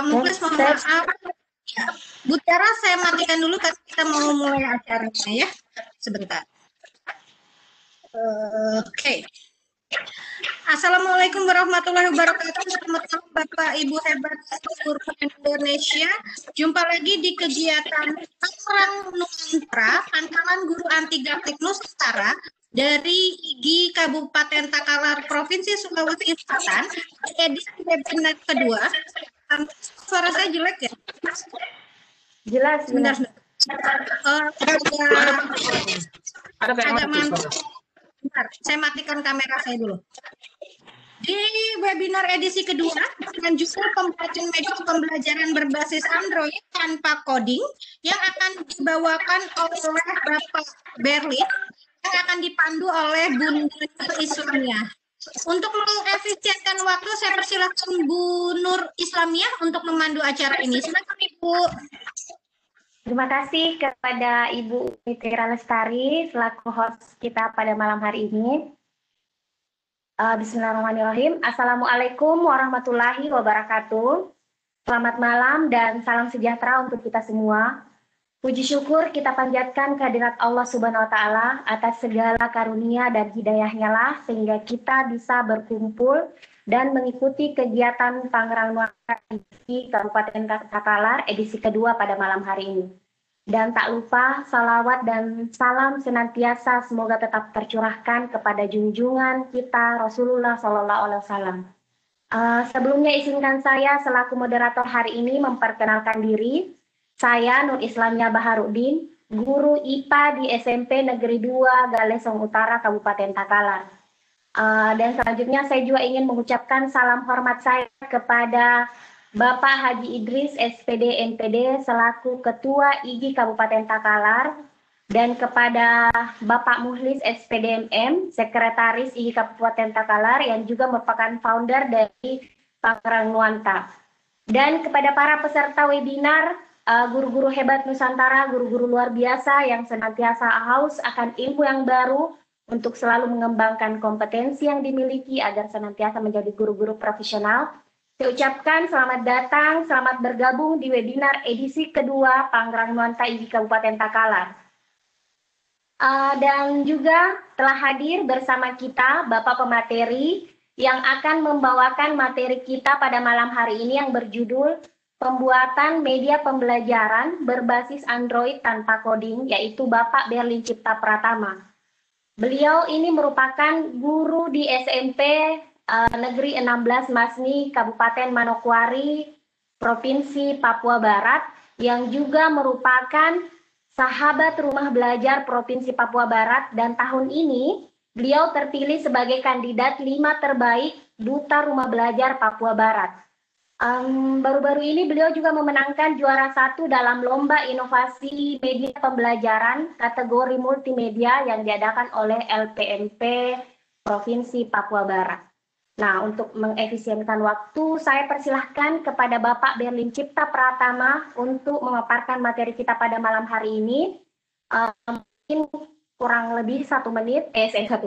Muklis mohon maaf. Ya. Bu Tiara, saya matikan dulu karena kita mau mulai acaranya ya. Sebentar. Oke. Assalamualaikum warahmatullahi wabarakatuh. Selamat malam Bapak Ibu hebat seluruh Indonesia. Jumpa lagi di kegiatan Perang Nusantara, Pangkalan Guru Anti Gaptek Nusantara dari IGI Kabupaten Takalar Provinsi Sulawesi Selatan, edisi webinar kedua. Suara saya jelek ya? Jelas. Sebentar. Agak mantap. Bentar, saya matikan kamera saya dulu. Di webinar edisi kedua, dengan judul pembelajaran metode pembelajaran berbasis Android tanpa coding yang akan dibawakan oleh Bapak Berlin, yang akan dipandu oleh Bu Nur Islamiyah. Untuk mengefisienkan waktu, saya persilakan Bu Nur Islamiyah untuk memandu acara ini. Silakan Ibu. Terima kasih kepada Ibu Mitra Lestari selaku host kita pada malam hari ini. Bismillahirrahmanirrahim. Assalamualaikum warahmatullahi wabarakatuh. Selamat malam dan salam sejahtera untuk kita semua. Puji syukur kita panjatkan kehadirat Allah Subhanahu wa Ta'ala atas segala karunia dan hidayahnya lah sehingga kita bisa berkumpul dan mengikuti kegiatan Tangerang Nuansa di Kabupaten Takalar edisi kedua pada malam hari ini. Dan tak lupa salawat dan salam senantiasa semoga tetap tercurahkan kepada junjungan kita Rasulullah SAW. Sebelumnya izinkan saya selaku moderator hari ini memperkenalkan diri. Saya Nur Islamiyah Baharudin, guru IPA di SMP Negeri 2 Galesong Utara Kabupaten Takalar. Dan selanjutnya saya juga ingin mengucapkan salam hormat saya kepada Bapak Haji Idris SPD NPD selaku Ketua IGI Kabupaten Takalar dan kepada Bapak Muhlis SPD MM Sekretaris IGI Kabupaten Takalar yang juga merupakan founder dari Tangerang Nuanta. Dan kepada para peserta webinar, guru-guru hebat Nusantara, guru-guru luar biasa yang senantiasa haus akan ilmu yang baru untuk selalu mengembangkan kompetensi yang dimiliki agar senantiasa menjadi guru-guru profesional. Saya ucapkan selamat datang, selamat bergabung di webinar edisi kedua Tangerang Nuanta IGI Kabupaten Takalar. Dan juga telah hadir bersama kita Bapak Pemateri yang akan membawakan materi kita pada malam hari ini yang berjudul Pembuatan Media Pembelajaran Berbasis Android Tanpa Coding, yaitu Bapak Berlin Cipta Pratama. Beliau ini merupakan guru di SMP Negeri 16 Masni, Kabupaten Manokwari, Provinsi Papua Barat, yang juga merupakan sahabat rumah belajar Provinsi Papua Barat, dan tahun ini beliau terpilih sebagai kandidat 5 terbaik Duta Rumah Belajar Papua Barat. Baru-baru ini beliau juga memenangkan juara 1 dalam Lomba Inovasi Media Pembelajaran kategori multimedia yang diadakan oleh LPMP Provinsi Papua Barat. Nah, untuk mengefisienkan waktu, saya persilahkan kepada Bapak Berlin Cipta Pratama untuk memaparkan materi kita pada malam hari ini. Mungkin kurang lebih 1 menit, 60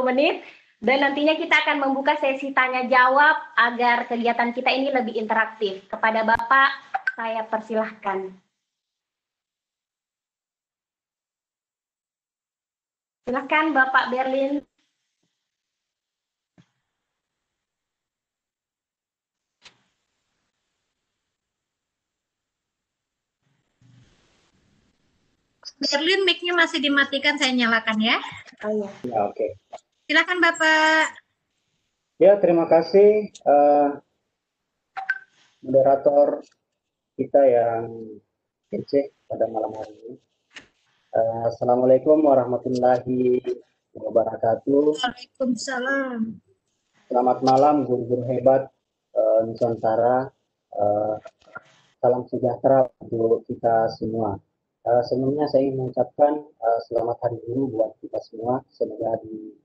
menit. Dan nantinya kita akan membuka sesi tanya jawab agar kegiatan kita ini lebih interaktif. Kepada Bapak, saya persilahkan. Silakan Bapak Berlin. Berlin, mic-nya masih dimatikan, saya nyalakan ya. Oh iya. Ya, oke. Silakan Bapak. Ya, terima kasih moderator kita yang kece pada malam hari ini. Assalamualaikum warahmatullahi wabarakatuh. Waalaikumsalam. Selamat malam guru-guru hebat Nusantara. Salam sejahtera untuk kita semua. Sebelumnya saya ingin mengucapkan selamat Hari Guru buat kita semua. Semoga di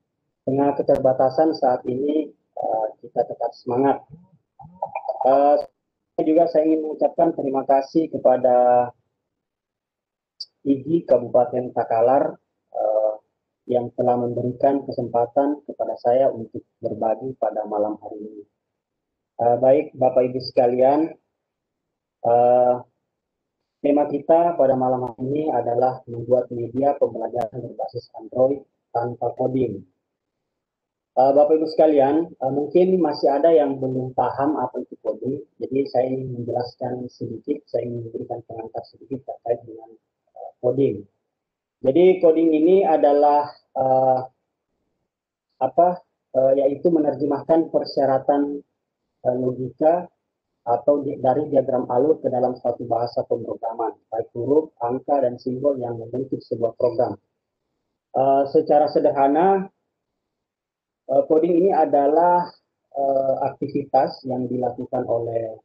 tengah keterbatasan saat ini kita tetap semangat. Juga saya ingin mengucapkan terima kasih kepada IGI Kabupaten Takalar yang telah memberikan kesempatan kepada saya untuk berbagi pada malam hari ini. Baik Bapak Ibu sekalian, tema kita pada malam hari ini adalah membuat media pembelajaran berbasis Android tanpa coding. Bapak Ibu sekalian, mungkin masih ada yang belum paham apa itu coding, jadi saya ingin menjelaskan sedikit, saya ingin memberikan pengantar sedikit terkait dengan coding. Jadi coding ini adalah yaitu menerjemahkan persyaratan logika atau dari diagram alur ke dalam suatu bahasa pemrograman, baik huruf, angka, dan simbol yang membentuk sebuah program. Secara sederhana, coding ini adalah aktivitas yang dilakukan oleh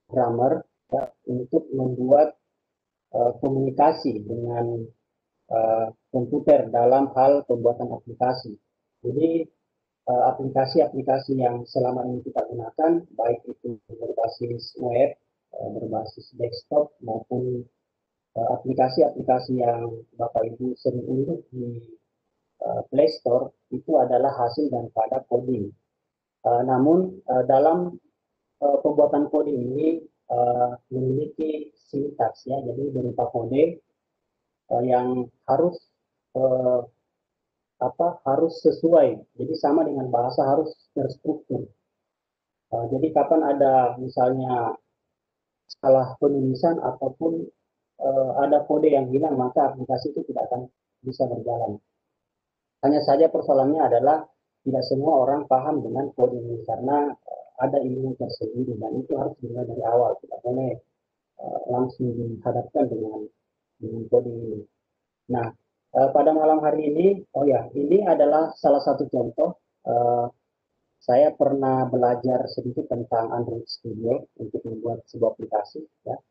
programmer ya, untuk membuat komunikasi dengan komputer dalam hal pembuatan aplikasi. Jadi aplikasi-aplikasi yang selama ini kita gunakan, baik itu berbasis web, berbasis desktop, maupun aplikasi-aplikasi yang Bapak Ibu sering unduh di Play Store, itu adalah hasil daripada coding. Namun dalam pembuatan coding ini memiliki sintaks, ya, jadi berupa kode yang harus harus sesuai, jadi sama dengan bahasa, harus terstruktur. Jadi kapan ada misalnya salah penulisan ataupun ada kode yang hilang, maka aplikasi itu tidak akan bisa berjalan. Hanya saja persoalannya adalah tidak semua orang paham dengan kode ini karena ada ilmu tersendiri, dan itu harus dimulai dari awal, tidak boleh langsung dihadapkan dengan kode ini. Nah, pada malam hari ini, ini adalah salah satu contoh. Saya pernah belajar sedikit tentang Android Studio untuk membuat sebuah aplikasi. Ya.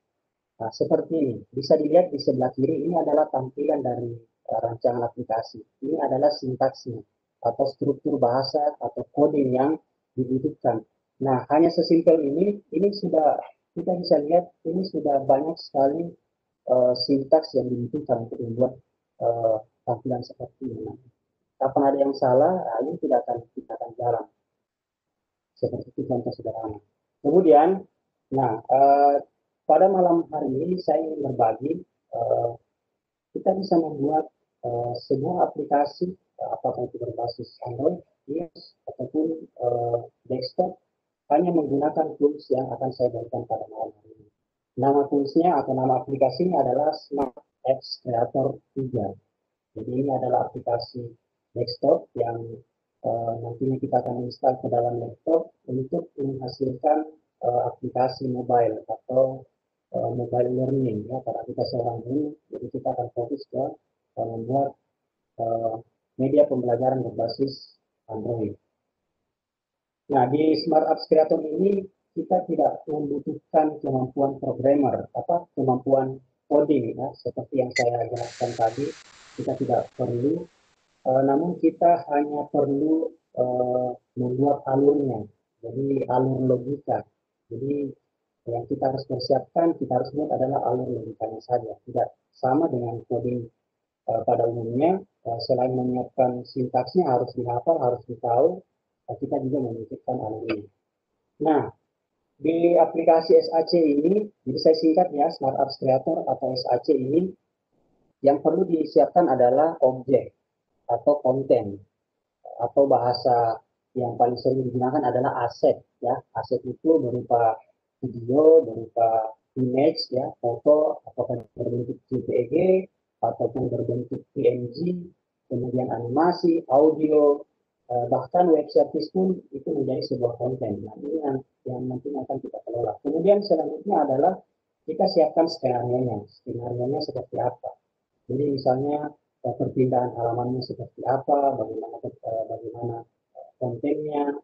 Nah, seperti ini, bisa dilihat di sebelah kiri, ini adalah tampilan dari rancangan aplikasi. Ini adalah sintaksnya atau struktur bahasa atau coding yang dibutuhkan. Nah, hanya sesimpel ini sudah kita bisa lihat, ini sudah banyak sekali sintaks yang dibutuhkan untuk membuat tampilan seperti ini. Kapan ada yang salah, ini tidak akan jalan. Seperti itu contoh sederhana. Kemudian, pada malam hari ini saya ingin berbagi, kita bisa membuat sebuah aplikasi, apakah itu berbasis Android, iOS, ataupun desktop, hanya menggunakan tools yang akan saya berikan pada malam hari ini. Nama toolsnya atau nama aplikasinya adalah Smart Apps Creator 3. Jadi ini adalah aplikasi desktop yang nantinya kita akan install ke dalam laptop untuk menghasilkan aplikasi mobile atau mobile learning, ya, karena kita seorang guru, jadi kita akan fokus ke membuat media pembelajaran berbasis Android. Nah, di Smart Apps Creator ini kita tidak membutuhkan kemampuan programmer, kemampuan coding, ya, seperti yang saya jelaskan tadi. Kita tidak perlu, namun kita hanya perlu membuat alurnya, jadi alur logika. Jadi yang kita harus persiapkan, kita harus buat adalah alur logikanya saja, tidak sama dengan coding pada umumnya. Selain menyiapkan sintaksnya harus dihafal, harus ditahu, kita juga membutuhkan alur ini. Nah, di aplikasi SAC ini, jadi saya singkat ya, Smart Apps Creator atau SAC ini, yang perlu disiapkan adalah objek atau konten, atau bahasa yang paling sering digunakan adalah aset, ya. Aset itu berupa video, berupa image, ya, foto, apakah berbentuk JPEG ataupun berbentuk PNG, kemudian animasi, audio, bahkan web service pun itu menjadi sebuah konten. Nah, ini yang nanti akan kita kelola. Kemudian selanjutnya adalah kita siapkan skenario-nya. Skenario-nya seperti apa? Jadi misalnya perpindahan halamannya seperti apa, bagaimana kontennya,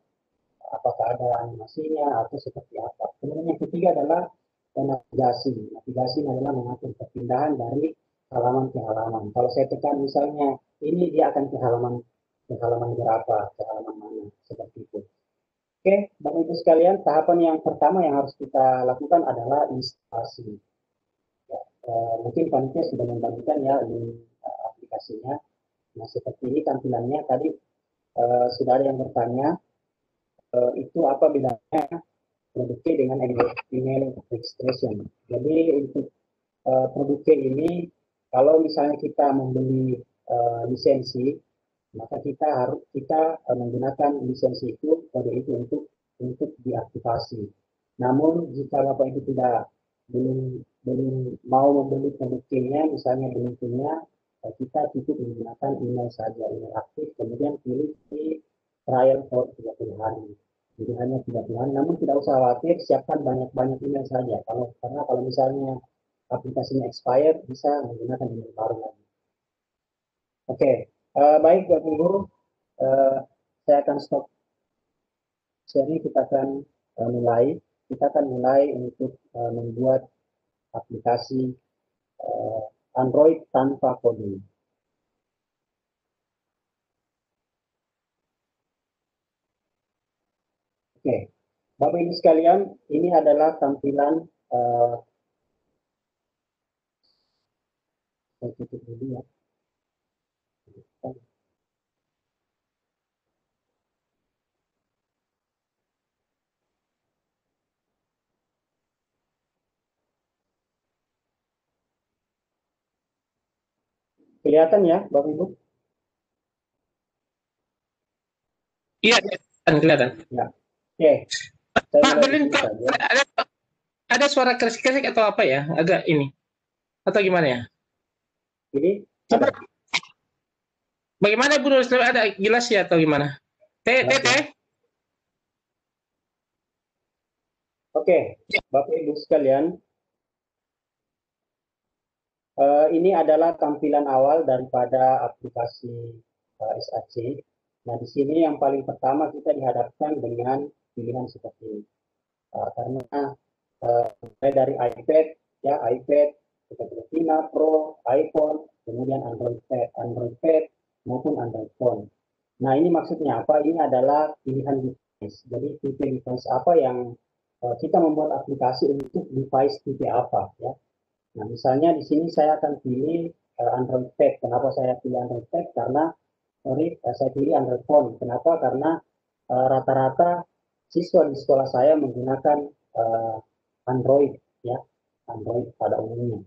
apakah ada animasinya atau seperti apa. Kemudian yang ketiga adalah navigasi. Navigasi adalah mengatur perpindahan dari halaman ke halaman. Kalau saya tekan misalnya ini, dia akan ke halaman berapa, ke halaman mana, seperti itu. Oke, Bapak Ibu sekalian, tahapan yang pertama yang harus kita lakukan adalah instalasi. Mungkin panitia sudah membagikan ya link aplikasinya. Nah, seperti ini tampilannya. Tadi sudah ada yang bertanya, itu apa bedanya produk K dengan email registration. Jadi untuk produk K ini, kalau misalnya kita membeli lisensi, maka kita menggunakan lisensi itu, kode itu untuk diaktifasi. Namun jika Bapak Ibu belum mau membeli produk K-nya, misalnya belum punya, kita cukup menggunakan email saja, email aktif, kemudian pilih di trial for 30 hari. Jadi hanya 30 hari, namun tidak usah khawatir, siapkan banyak-banyak email saja. Karena kalau misalnya aplikasinya expired, bisa menggunakan email baru lagi. Oke, baik Bapak Ibu, saya akan stop sharing, kita akan mulai untuk membuat aplikasi Android tanpa coding. Oke, Bapak Ibu sekalian, ini adalah tampilan saya tutup dulu ya. Kelihatan ya, Bapak Ibu? Iya, kelihatan. Ya. Oke. Pak Berlin, ada suara kerisik-kerisik atau apa ya? Agak ini. Atau gimana ya? Ini Coba. Bagaimana Bu Nurul? Ada jelas ya atau gimana? Teh. Oke, Bapak Ibu sekalian, ini adalah tampilan awal daripada aplikasi SAC. Nah, di sini yang paling pertama kita dihadapkan dengan pilihan seperti ini. Karena mulai dari iPad, iPad Retina Pro, iPhone, kemudian Android Pad maupun Android Phone. Nah, ini maksudnya apa? Ini adalah pilihan device. Jadi tipe device apa yang kita membuat aplikasi untuk device tipe apa ya. Nah, misalnya di sini saya akan pilih Android Pad. Kenapa saya pilih Android Pad? Karena saya pilih Android Phone. Kenapa? Karena rata-rata siswa di sekolah saya menggunakan Android ya, Android pada umumnya.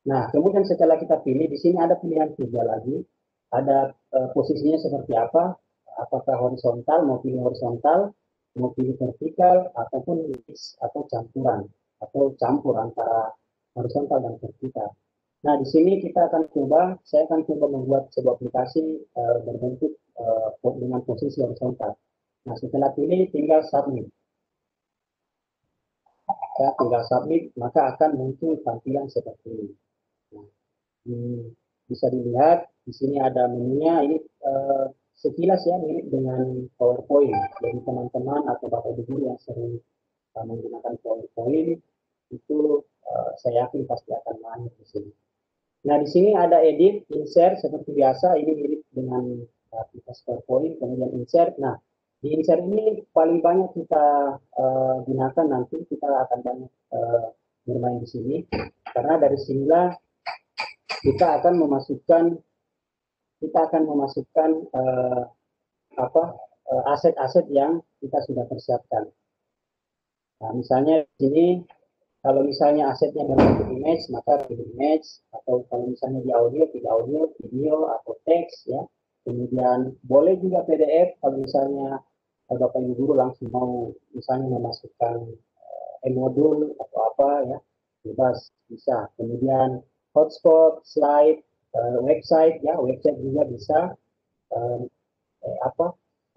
Nah, kemudian setelah kita pilih, di sini ada pilihan tiga lagi. Ada posisinya seperti apa? Apakah horizontal, mau pilih horizontal, mau pilih vertikal, ataupun mix atau campuran, atau campur antara horizontal dan vertikal. Nah, di sini saya akan coba membuat sebuah aplikasi berbentuk dengan posisi horizontal. Nah, setelah pilih, tinggal submit. Saya tinggal submit, maka akan muncul tampilan seperti ini. Nah, bisa dilihat di sini ada menunya. Ini sekilas ya mirip dengan PowerPoint. Jadi teman-teman atau Bapak Ibu guru yang sering menggunakan PowerPoint itu saya yakin pasti akan mahir di sini. Nah, di sini ada edit, insert seperti biasa. Ini mirip dengan aplikasi PowerPoint, kemudian insert. Nah, di insert ini paling banyak kita gunakan nanti, kita akan banyak bermain di sini, karena dari sinilah kita akan memasukkan aset-aset yang kita sudah persiapkan. Nah, misalnya di sini kalau misalnya asetnya berbentuk image, maka pilih image, atau kalau misalnya di audio, pilih audio, video, atau teks ya. Kemudian boleh juga PDF kalau misalnya Bapak Ibu guru langsung mau misalnya memasukkan modul atau apa ya, bebas bisa. Kemudian hotspot, slide, website ya, website juga bisa,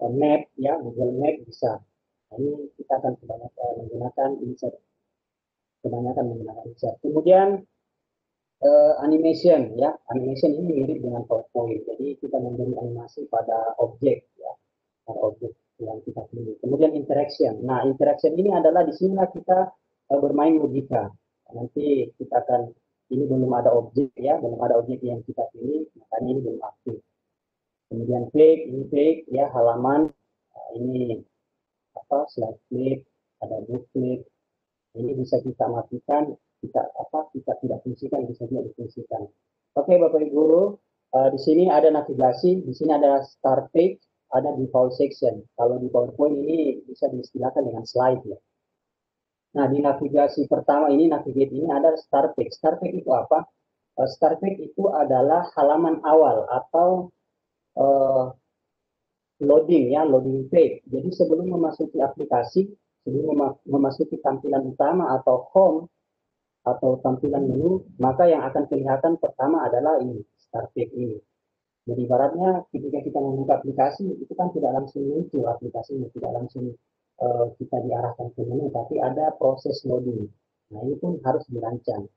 map ya, Google Map bisa. Nah, ini kita akan kebanyakan menggunakan insert. Kemudian animation ya, animation ini mirip dengan PowerPoint. Jadi kita memberi animasi pada objek ya, pada objek yang kita pilih. Kemudian interaction. Nah, interaction ini adalah di sini kita bermain logika. Nanti kita akan, ini belum ada objek ya, belum ada objek yang kita pilih, makanya ini belum aktif. Kemudian ini fake ya, halaman. Ini slide click, ada book click. Ini bisa kita matikan, kita tidak fungsikan, bisa juga difungsikan. Oke, Bapak Ibu guru, di sini ada navigasi, di sini ada start page. ada default section. Kalau di PowerPoint ini bisa diistilahkan dengan slide ya. Nah, di navigasi pertama ini, navigate ini ada start page. Start page itu apa? Start page itu adalah halaman awal atau loading ya, loading page. Jadi sebelum memasuki aplikasi, sebelum memasuki tampilan utama atau home atau tampilan menu, maka yang akan kelihatan pertama adalah ini, start page ini. Jadi ibaratnya ketika kita membuka aplikasi, itu kan tidak langsung muncul aplikasinya, tidak langsung kita diarahkan ke menu, tapi ada proses loading. Nah, ini pun harus dirancang.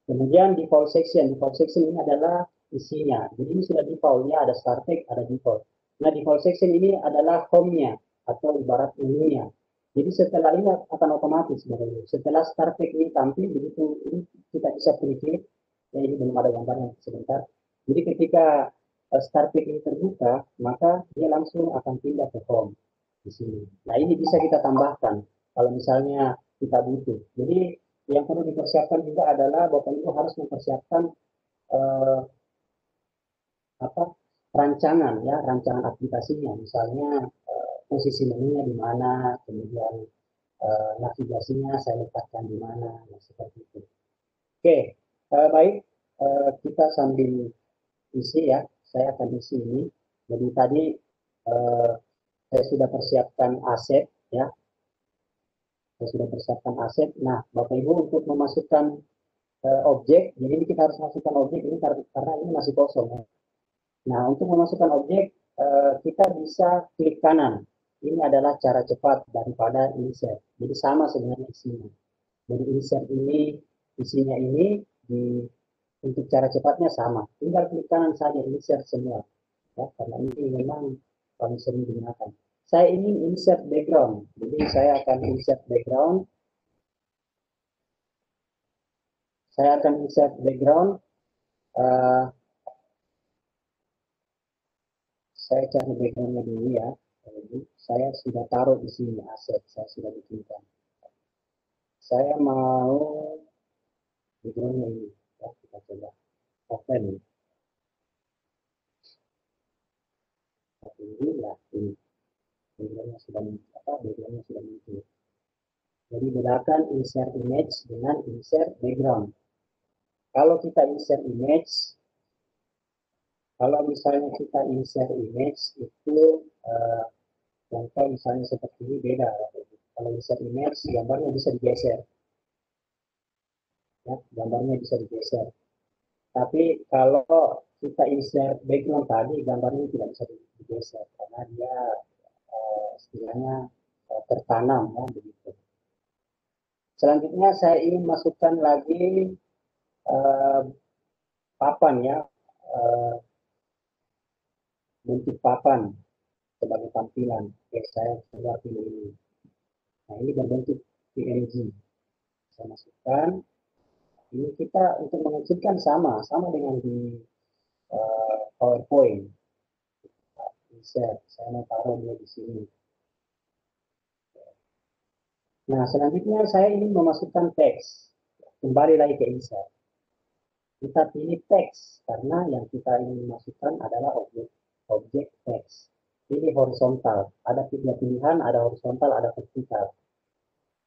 Kemudian default section ini adalah isinya. Jadi ini sudah default, ya ada start page, ada default. Nah, default section ini adalah home-nya atau ibarat menunya. Jadi setelah ini akan otomatis sebenarnya. Setelah start page ini tampil, begitu ini kita bisa klik, ya ini belum ada gambarnya sebentar. Jadi ketika start page ini terbuka, maka dia langsung akan pindah ke home di sini. Nah, ini bisa kita tambahkan kalau misalnya kita butuh. Jadi yang perlu dipersiapkan juga adalah Bapak Ibu harus mempersiapkan rancangan ya, rancangan aplikasinya. Misalnya posisi menunya di mana, kemudian navigasinya saya letakkan di mana, nah, seperti itu. Oke, baik, kita sambil isi ya, saya akan isi ini. Jadi tadi saya sudah persiapkan aset ya, saya sudah persiapkan aset. Nah, Bapak Ibu untuk memasukkan objek, jadi ini kita harus masukkan objek ini karena ini masih kosong ya. Nah, untuk memasukkan objek kita bisa klik kanan. Ini adalah cara cepat daripada insert. Jadi sama sebenarnya isinya. Jadi insert ini, isinya ini untuk cara cepatnya sama. Tinggal klik kanan saja insert semua. Ya, karena ini memang paling sering digunakan. Saya ingin insert background. Jadi saya akan insert background. Saya akan insert background. Saya cari backgroundnya dulu ya. Jadi, saya sudah taruh di sini aset, saya sudah bikinkan. Saya mau backgroundnya ini. Ya, kita coba open. Ini ya, ini. Backgroundnya sudah muncul. Jadi bedakan insert image dengan insert background. Kalau kita insert image, kalau misalnya kita insert image itu contoh misalnya seperti ini beda. Kalau insert image gambarnya bisa digeser, ya, gambarnya bisa digeser. Tapi kalau kita insert background tadi gambarnya tidak bisa digeser karena dia istilahnya tertanam ya begitu. Selanjutnya saya ingin masukkan lagi papan ya, bentuk papan sebagai tampilan. Oke, saya coba pilih ini. Nah, ini berbentuk PNG. Saya masukkan. Ini kita untuk mengecilkan sama dengan di PowerPoint. Insert. Saya mau taruh dia di sini. Nah, selanjutnya saya ingin memasukkan teks. Kembali lagi ke insert. Kita pilih teks karena yang kita ingin masukkan adalah objek teks. Pilih horizontal. Ada 3 pilihan, ada horizontal, ada vertikal.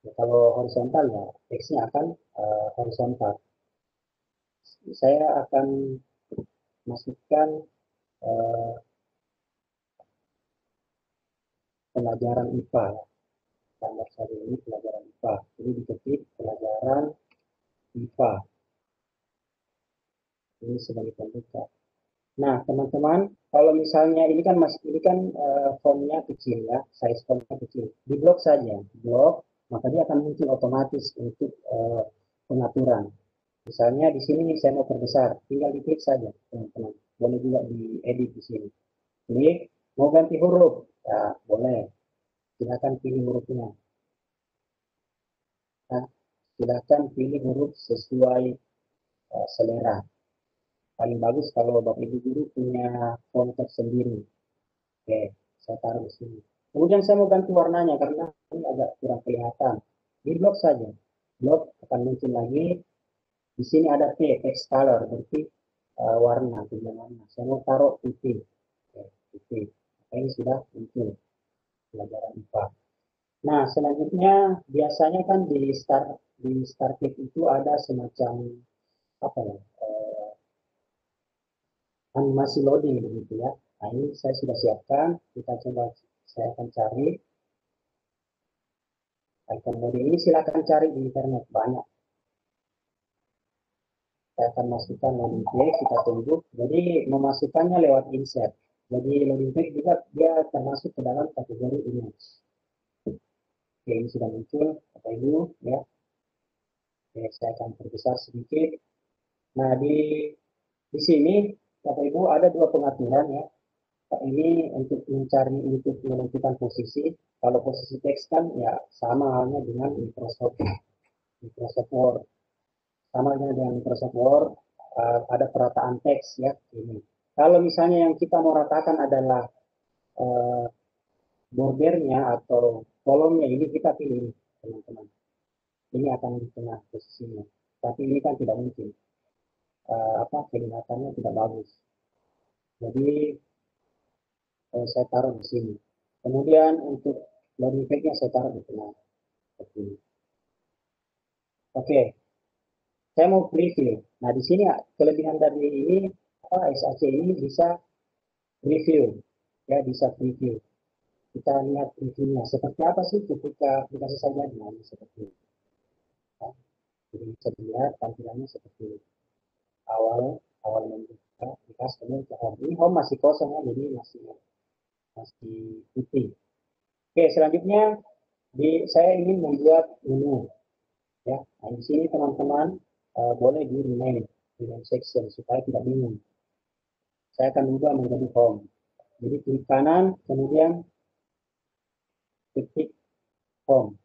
Ya, kalau horizontal ya teksnya akan horizontal. Saya akan masukkan pelajaran IPA. Gambar saya ini pelajaran IPA. Ini diketik pelajaran IPA. Ini sebagai pembuka. Nah, teman-teman, kalau misalnya ini kan fontnya kecil ya, size fontnya kecil. Di blok saja, blok, maka dia akan muncul otomatis untuk pengaturan. Misalnya di sini saya mau perbesar, tinggal diklik saja, teman-teman. Boleh juga diedit di sini. Klik, mau ganti huruf, ya boleh. Silakan pilih hurufnya. Nah, silakan pilih huruf sesuai selera. Paling bagus kalau Bapak Ibu guru punya font tersendiri. Oke, saya taruh di sini. Kemudian saya mau ganti warnanya karena ini agak kurang kelihatan. Di blok saja. Blok akan muncul lagi. Di sini ada T, text color, berarti warna, pilihan warna. Saya mau taruh putih. Oke, putih. Ini sudah muncul pelajaran IPA. Nah, selanjutnya biasanya kan di start kit itu ada semacam apa ya, animasi loading begitu ya. Nah, ini saya sudah siapkan. Kita coba, saya akan cari icon loading ini. Silakan cari di internet, banyak. Saya akan masukkan loading page, kita tunggu. Jadi memasukkannya lewat insert. Jadi loading page juga dia termasuk ke dalam kategori image. Oke, ini sudah muncul, Bapak Ibu ya. Oke, saya akan perbesar sedikit. Nah, di sini Bapak Ibu ada dua pengaturan ya. Ini untuk mencari, untuk menentukan posisi. Kalau posisi teks kan ya sama halnya dengan Microsoft Word. Sama halnya dengan Microsoft Word, ada perataan teks ya ini. Kalau misalnya yang kita mau ratakan adalah bordernya atau kolomnya, ini kita pilih teman-teman. Ini akan di tengah posisinya. Tapi ini kan tidak mungkin. Kelihatannya tidak bagus. Jadi saya taruh di sini. Kemudian untuk loading page-nya saya taruh di tengah. Seperti ini. Oke, saya mau preview. Nah, di sini kelebihan dari ini SAC ini bisa review, ya bisa preview. Kita lihat previewnya seperti apa sih ketika dikasih saja dengan seperti ini. Nah, jadi bisa dilihat tampilannya seperti ini. awal membuka dikasih kemudian ke home. Ini home masih kosong ya, jadi masih putih. Oke, selanjutnya saya ingin membuat menu ya. Nah, di sini teman-teman boleh di rename section supaya tidak bingung. Saya akan ubah menjadi home. Jadi klik kanan, kemudian ketik home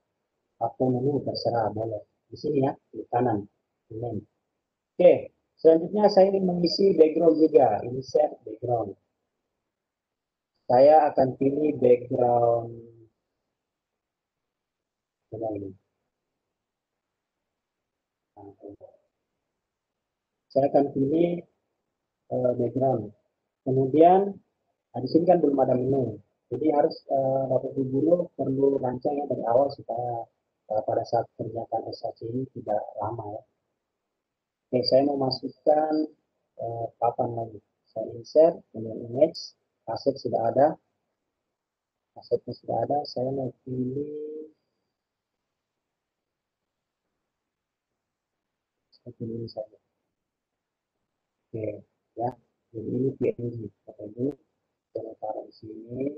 atau menu terserah boleh. Di sini ya, klik kanan, rename. Oke, selanjutnya saya ingin mengisi background juga, insert background. Saya akan pilih background ini. Saya akan pilih background. Kemudian di sini kan belum ada menu. Jadi harus Bapak Ibu guru perlu rancang ya dari awal supaya pada saat kerjakan SAC ini tidak lama ya. Oke, saya mau masukkan papan lagi. Saya insert, kemudian image, aset sudah ada. Asetnya sudah ada, saya mau pilih seperti ini saja. Oke, ya. Jadi ini PNG, Bapak Ibu. Saya taruh di sini.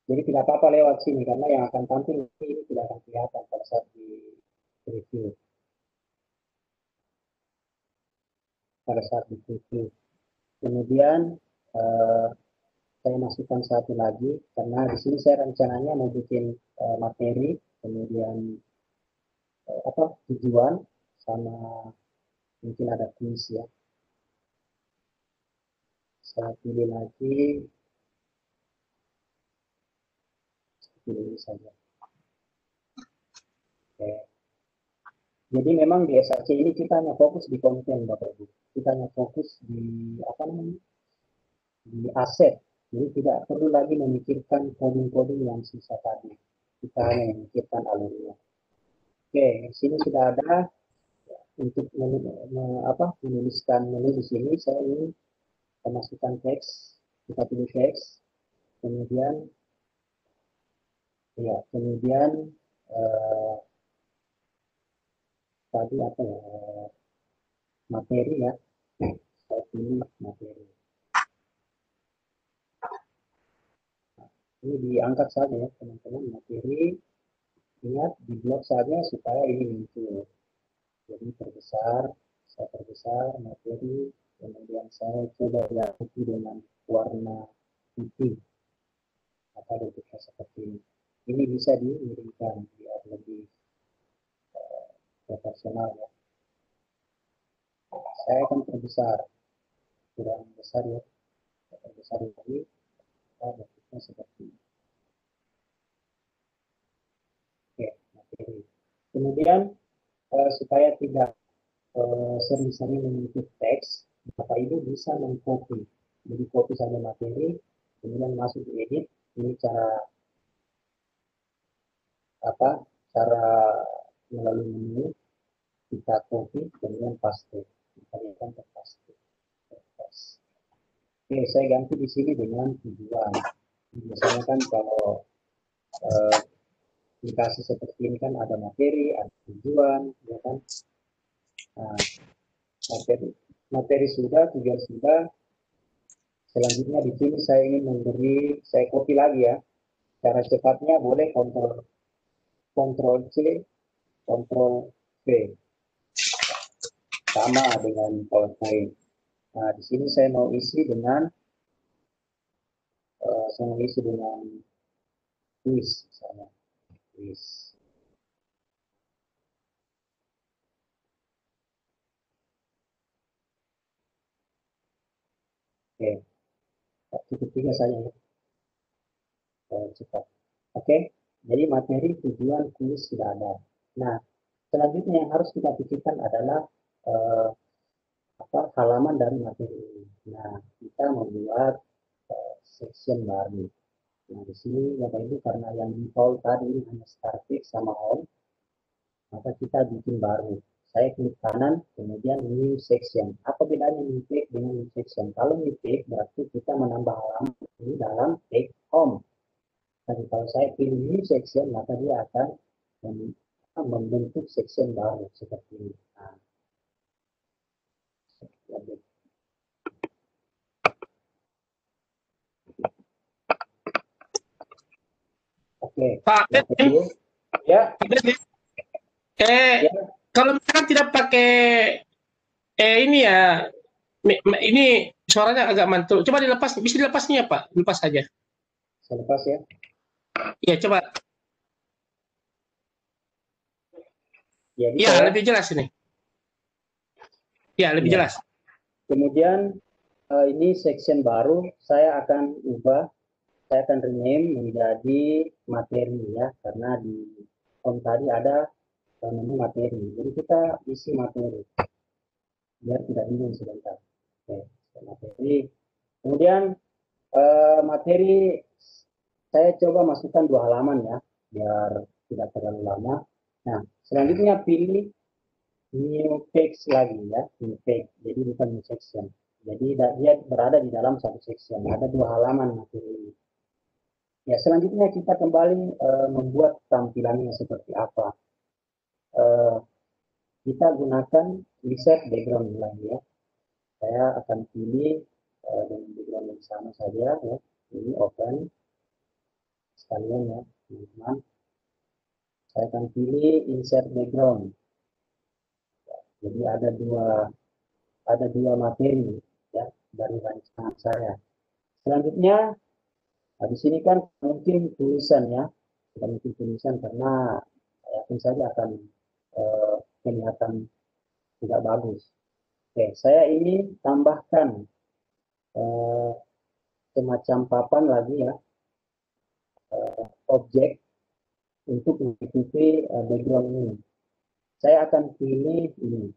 Jadi tidak apa-apa lewat sini karena yang akan tampil ini tidak akan kelihatan pada saat di review. Pada saat di review. Kemudian saya masukkan satu lagi karena di sini saya rencananya mau bikin materi, kemudian tujuan sama mungkin ada kuis ya. Saya pilih lagi seperti ini saja. Oke. Jadi memang di SAC ini kita hanya fokus di konten Bapak Ibu. Kita hanya fokus di di aset. Jadi tidak perlu lagi memikirkan coding-coding yang susah tadi. Kita hanya memikirkan alurnya. Oke, di sini sudah ada untuk menuliskan menu di sini. Saya ingin memasukkan teks. Kita pilih teks. Kemudian tadi materi ya. Saya pilih materi. Ini diangkat saja ya teman-teman, materi. Ingat di blok saja supaya ini muncul. Jadi saya perbesar materi, kemudian saya coba ganti dengan warna putih atau bentuknya seperti ini. Ini bisa dimiringkan biar lebih proporsional ya. Saya akan perbesar, kurang besar ya, saya perbesar lagi, bentuknya seperti ini. Oke, materi. Kemudian supaya tidak sering-sering mengikuti teks, Bapak Ibu bisa mengcopy. Jadi copy saja materi, kemudian masuk di edit. Ini cara melalui menu, kita copy kemudian paste, kita lihat paste. Oke, saya ganti di sini dengan tujuan. Misalnya kan kalau aplikasi seperti ini kan ada materi, ada tujuan, ya kan. Nah, materi sudah, tujuan sudah. Selanjutnya di sini saya ingin saya copy lagi ya. Cara cepatnya boleh Ctrl C, Ctrl V. Sama dengan PowerPoint. Nah, di sini saya mau isi dengan quiz misalnya. Quiz. Oke. Cukup 3 saja ya. Cepat. Oke. Jadi materi, tujuan, kuis sudah ada. Nah, selanjutnya yang harus kita pikirkan adalah halaman dari materi ini. Nah, kita membuat section baru. Nah, di sini Bapak Ibu karena yang default tadi ini hanya static sama home, maka kita bikin baru. Saya klik kanan, kemudian new section. Apa bedanya new page dengan new section? Kalau new page berarti kita menambah halaman ini dalam page home. Tapi kalau saya pilih new section, maka dia akan membentuk section baru seperti ini. Nah, oke. Pak, Ya. Ya. Kalau misalkan tidak pakai ini ya, ini suaranya agak mantul. Coba dilepas, bisa dilepasnya Pak, lepas saja. Saya lepas ya. Ya, coba. Ya, lebih jelas ini. Ya, lebih jelas. Kemudian ini section baru, saya akan ubah, saya akan rename menjadi materi ya, karena di home tadi ada menu materi. Jadi kita isi materi, biar tidak bingung sebentar. Oke, materi. Kemudian materi saya coba masukkan 2 halaman ya, biar tidak terlalu lama. Nah, selanjutnya pilih new page lagi ya, new page. Jadi bukan new section. Jadi dia berada di dalam satu section. Ada 2 halaman materi ini. Ya, selanjutnya kita kembali membuat tampilannya seperti apa. Kita gunakan insert background lagi ya. Saya akan pilih dengan background yang sama saja ya. Ini open sekalian ya, teman-teman. Saya akan pilih insert background. Jadi ada dua materi ya dari rancangan saya. Selanjutnya, di sini kan mungkin tulisan ya, kita mungkin tulisan karena yakin saja akan kelihatan tidak bagus. Oke, saya ini tambahkan semacam papan lagi ya, objek untuk mengikuti background ini. Saya akan pilih ini,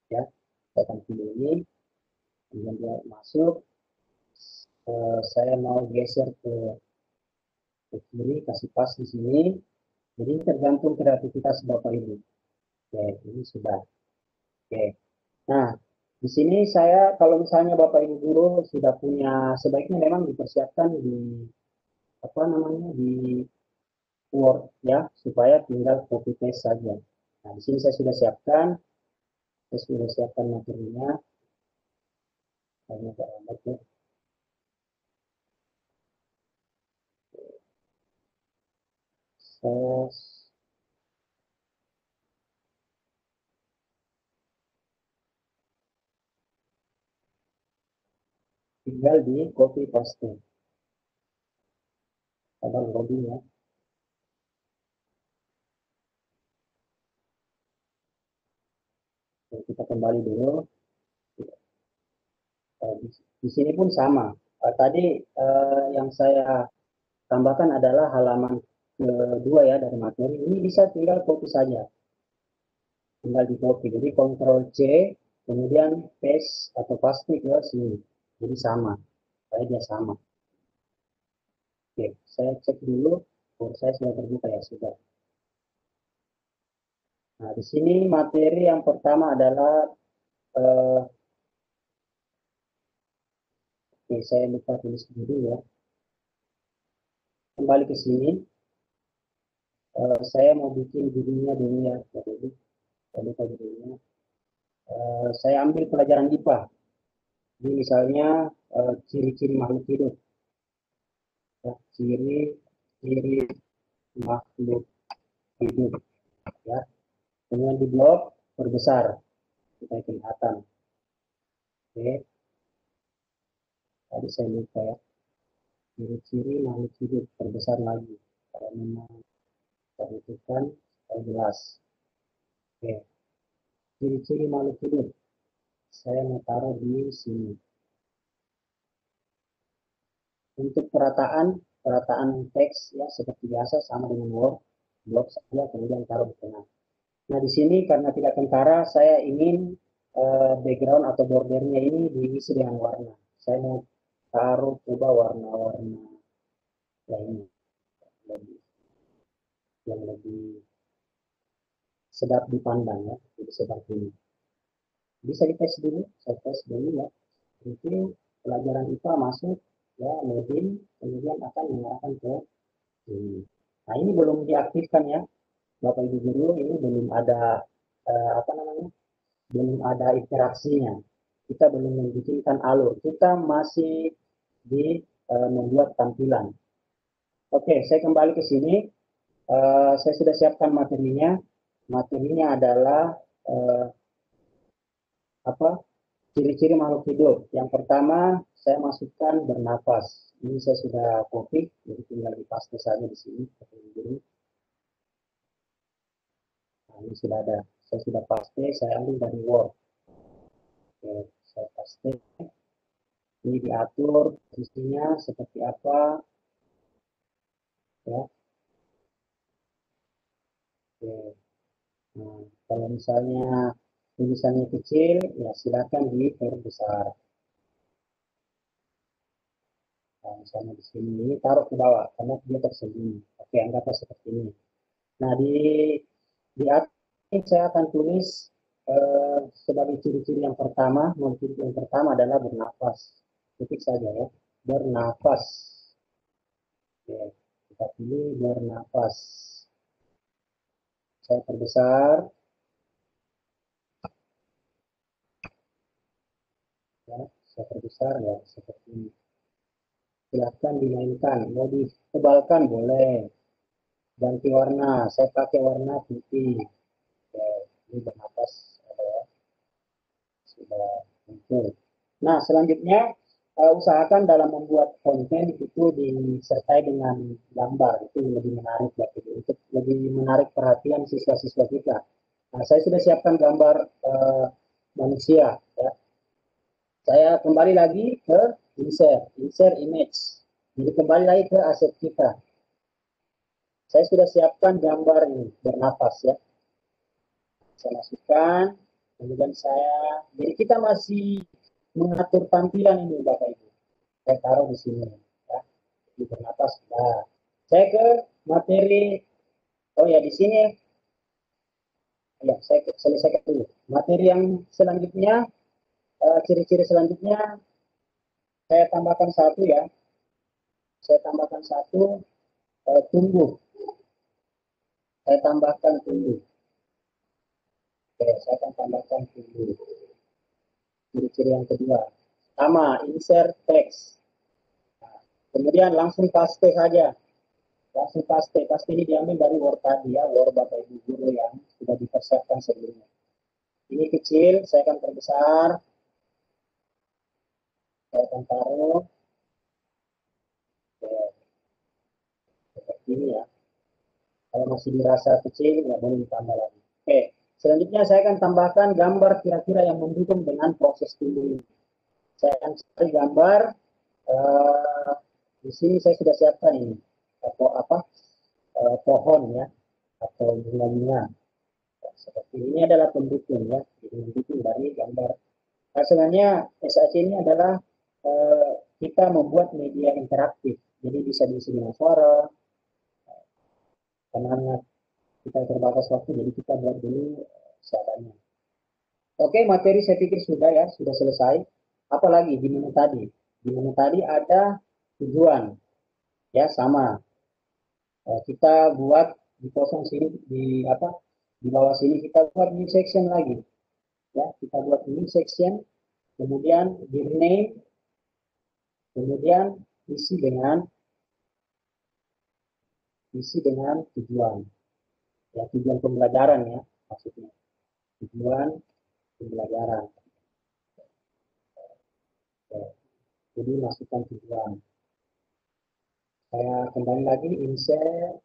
ya, saya akan pilih ini, kemudian dia masuk. Saya mau geser ke kiri, kasih pas di sini. Jadi tergantung kreativitas Bapak Ibu. Oke, ini sudah. Oke. Nah, di sini saya kalau misalnya Bapak Ibu guru sudah punya, sebaiknya memang dipersiapkan di di Word ya, supaya tinggal copy paste saja. Nah, di sini saya sudah siapkan materinya. Ini agak lambat ya. Tinggal di copy paste. Ada loading ya. Oke, kita kembali dulu. Di sini pun sama. Tadi yang saya tambahkan adalah halaman kedua ya dari materi. Ini bisa tinggal copy saja. Tinggal di copy. Jadi Ctrl C, kemudian paste atau paste ke sini. Jadi sama. supaya dia sama. Oke, saya cek dulu. Saya sudah terbuka ya, sudah. Nah, di sini materi yang pertama adalah oke, saya lupa tulis dulu ya. Kembali ke sini. Saya mau bikin videonya dulu ya. Jadi, saya lupa videonya. Saya ambil pelajaran IPA. Jadi misalnya ciri-ciri makhluk hidup. Ya, ciri-ciri makhluk hidup. Ya. Kemudian di blok perbesar supaya kelihatan. Oke. Tadi saya lupa ya. Ciri-ciri makhluk hidup perbesar lagi. Kalau memang perhatikan supaya jelas. Oke. Ciri-ciri makhluk hidup. Saya mau taruh di sini. Untuk perataan teks ya seperti biasa sama dengan Word, blok saja kemudian taruh di tengah. Nah di sini karena tidak kentara saya ingin background atau bordernya ini diisi dengan warna. Saya mau taruh coba warna-warna lainnya yang lebih sedap dipandang ya, jadi seperti ini. Bisa dites dulu, saya tes dulu ya. Mungkin pelajaran IPA masuk ya, login kemudian akan mengarahkan ke sini. Nah ini belum diaktifkan ya, Bapak Ibu guru, ini belum ada belum ada interaksinya. Kita belum membuatkan alur, kita masih di membuat tampilan. Oke, saya kembali ke sini. Saya sudah siapkan materinya. Materinya adalah ciri-ciri makhluk hidup. Yang pertama, saya masukkan bernafas. Ini saya sudah copy, jadi tinggal dipaste saja di sini. Nah, ini sudah ada. Saya sudah paste, saya ambil dari Word. Oke, saya paste. Ini diatur posisinya seperti apa. Ya. Oke. Nah, kalau misalnya tulisannya kecil, ya silakan diperbesar. Nah, misalnya di sini, ini taruh ke bawah, karena dia tersembunyi. Oke, anggaplah seperti ini. Nah, di atas ini saya akan tulis sebagai ciri-ciri yang pertama, ciri yang pertama adalah bernafas. Titik saja ya, bernafas. Oke, kita pilih bernafas. Saya perbesar. Ya, saya perbesar ya, seperti ini. Silahkan dimainkan, mau ditebalkan boleh. Ganti warna, saya pakai warna putih. Oke, ini bernafas ya. Sudah muncul. Nah, selanjutnya usahakan dalam membuat konten itu disertai dengan gambar, itu lebih menarik ya, untuk lebih menarik perhatian siswa-siswa kita. Nah, saya sudah siapkan gambar manusia ya. Saya kembali lagi ke insert image. Jadi kembali lagi ke aset kita. Saya sudah siapkan gambar ini bernafas ya. Saya masukkan, kemudian jadi kita masih mengatur tampilan ini Bapak Ibu. Saya taruh di sini ya. Di bernafas. Nah, saya ke materi. Oh ya di sini ya saya selesaikan dulu. Materi yang selanjutnya, ciri-ciri selanjutnya saya tambahkan satu ya. Saya tambahkan satu tumbuh. Saya tambahkan tumbuh. Oke, saya akan tambahkan tumbuh. Ciri-ciri yang kedua. Sama, insert text. Nah, kemudian langsung paste saja. Langsung paste. Paste ini diambil dari Word tadi ya, Word Bapak Ibu guru yang sudah dipersiapkan sebelumnya. Ini kecil, saya akan perbesar. Saya akan taruh. Oke. Seperti ini ya. Kalau masih dirasa kecil, nggak boleh ditambah lagi. Oke, selanjutnya saya akan tambahkan gambar kira-kira yang mendukung dengan proses tumbuh ini. Saya akan cari gambar. Di sini saya sudah siapkan ini atau pohon ya atau bunga-bunga. Seperti ini adalah pendukung ya, jadi mendukung dari gambar. Sebenarnya SAC ini adalah kita membuat media interaktif. Jadi bisa diisi dengan suara, karena kita terbatas waktu, jadi kita buat dulu seadanya. Oke, materi saya pikir sudah ya, sudah selesai. Apalagi di menu tadi? Di menu tadi ada tujuan, ya sama. Kita buat di kosong sini, di bawah sini kita buat new section lagi. Ya, kita buat new section, kemudian di name, kemudian isi dengan tujuan. Ya, tujuan pembelajaran ya, maksudnya. Tujuan pembelajaran. Ya, jadi masukkan tujuan. Saya kembali lagi, insert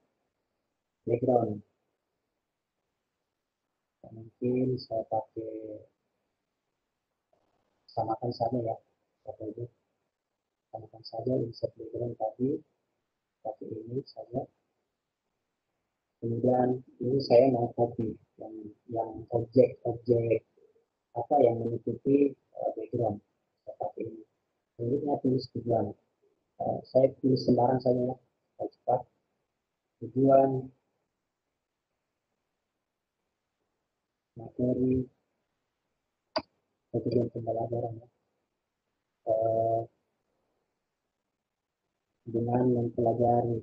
background. Mungkin saya pakai, samakan saja ya, samakan saja insert background tadi, pakai ini saja. Kemudian ini saya mau copy yang objek apa yang mengikuti background. Saya pakai ini. Selanjutnya tulis tujuan. Saya tulis sembarang saja ya, cepat. Tujuan materi tujuan pembelajaran ya. Dengan mempelajari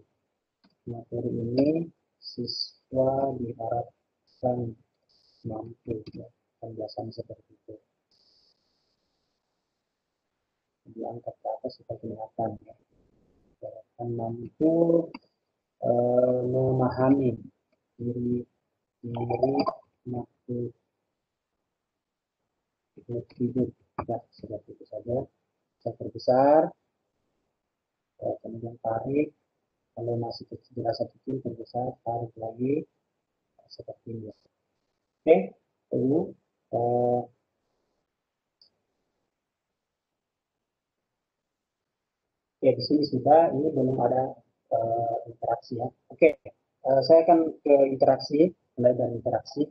materi ini, siswa diharapkan mampu ya, penjelasan seperti itu. Diangkat ke atas supaya kelihatan ya. Diharapkan mampu memahami diri maksud hidup ya, seperti itu saja. Saya perbesar, kemudian tarik. Kalau masih dirasa kecil, terbesar, tarik lagi seperti ini. Oke, tunggu. Ya, di sini sudah, ini belum ada interaksi ya. Oke, saya akan ke interaksi, mulai dari interaksi.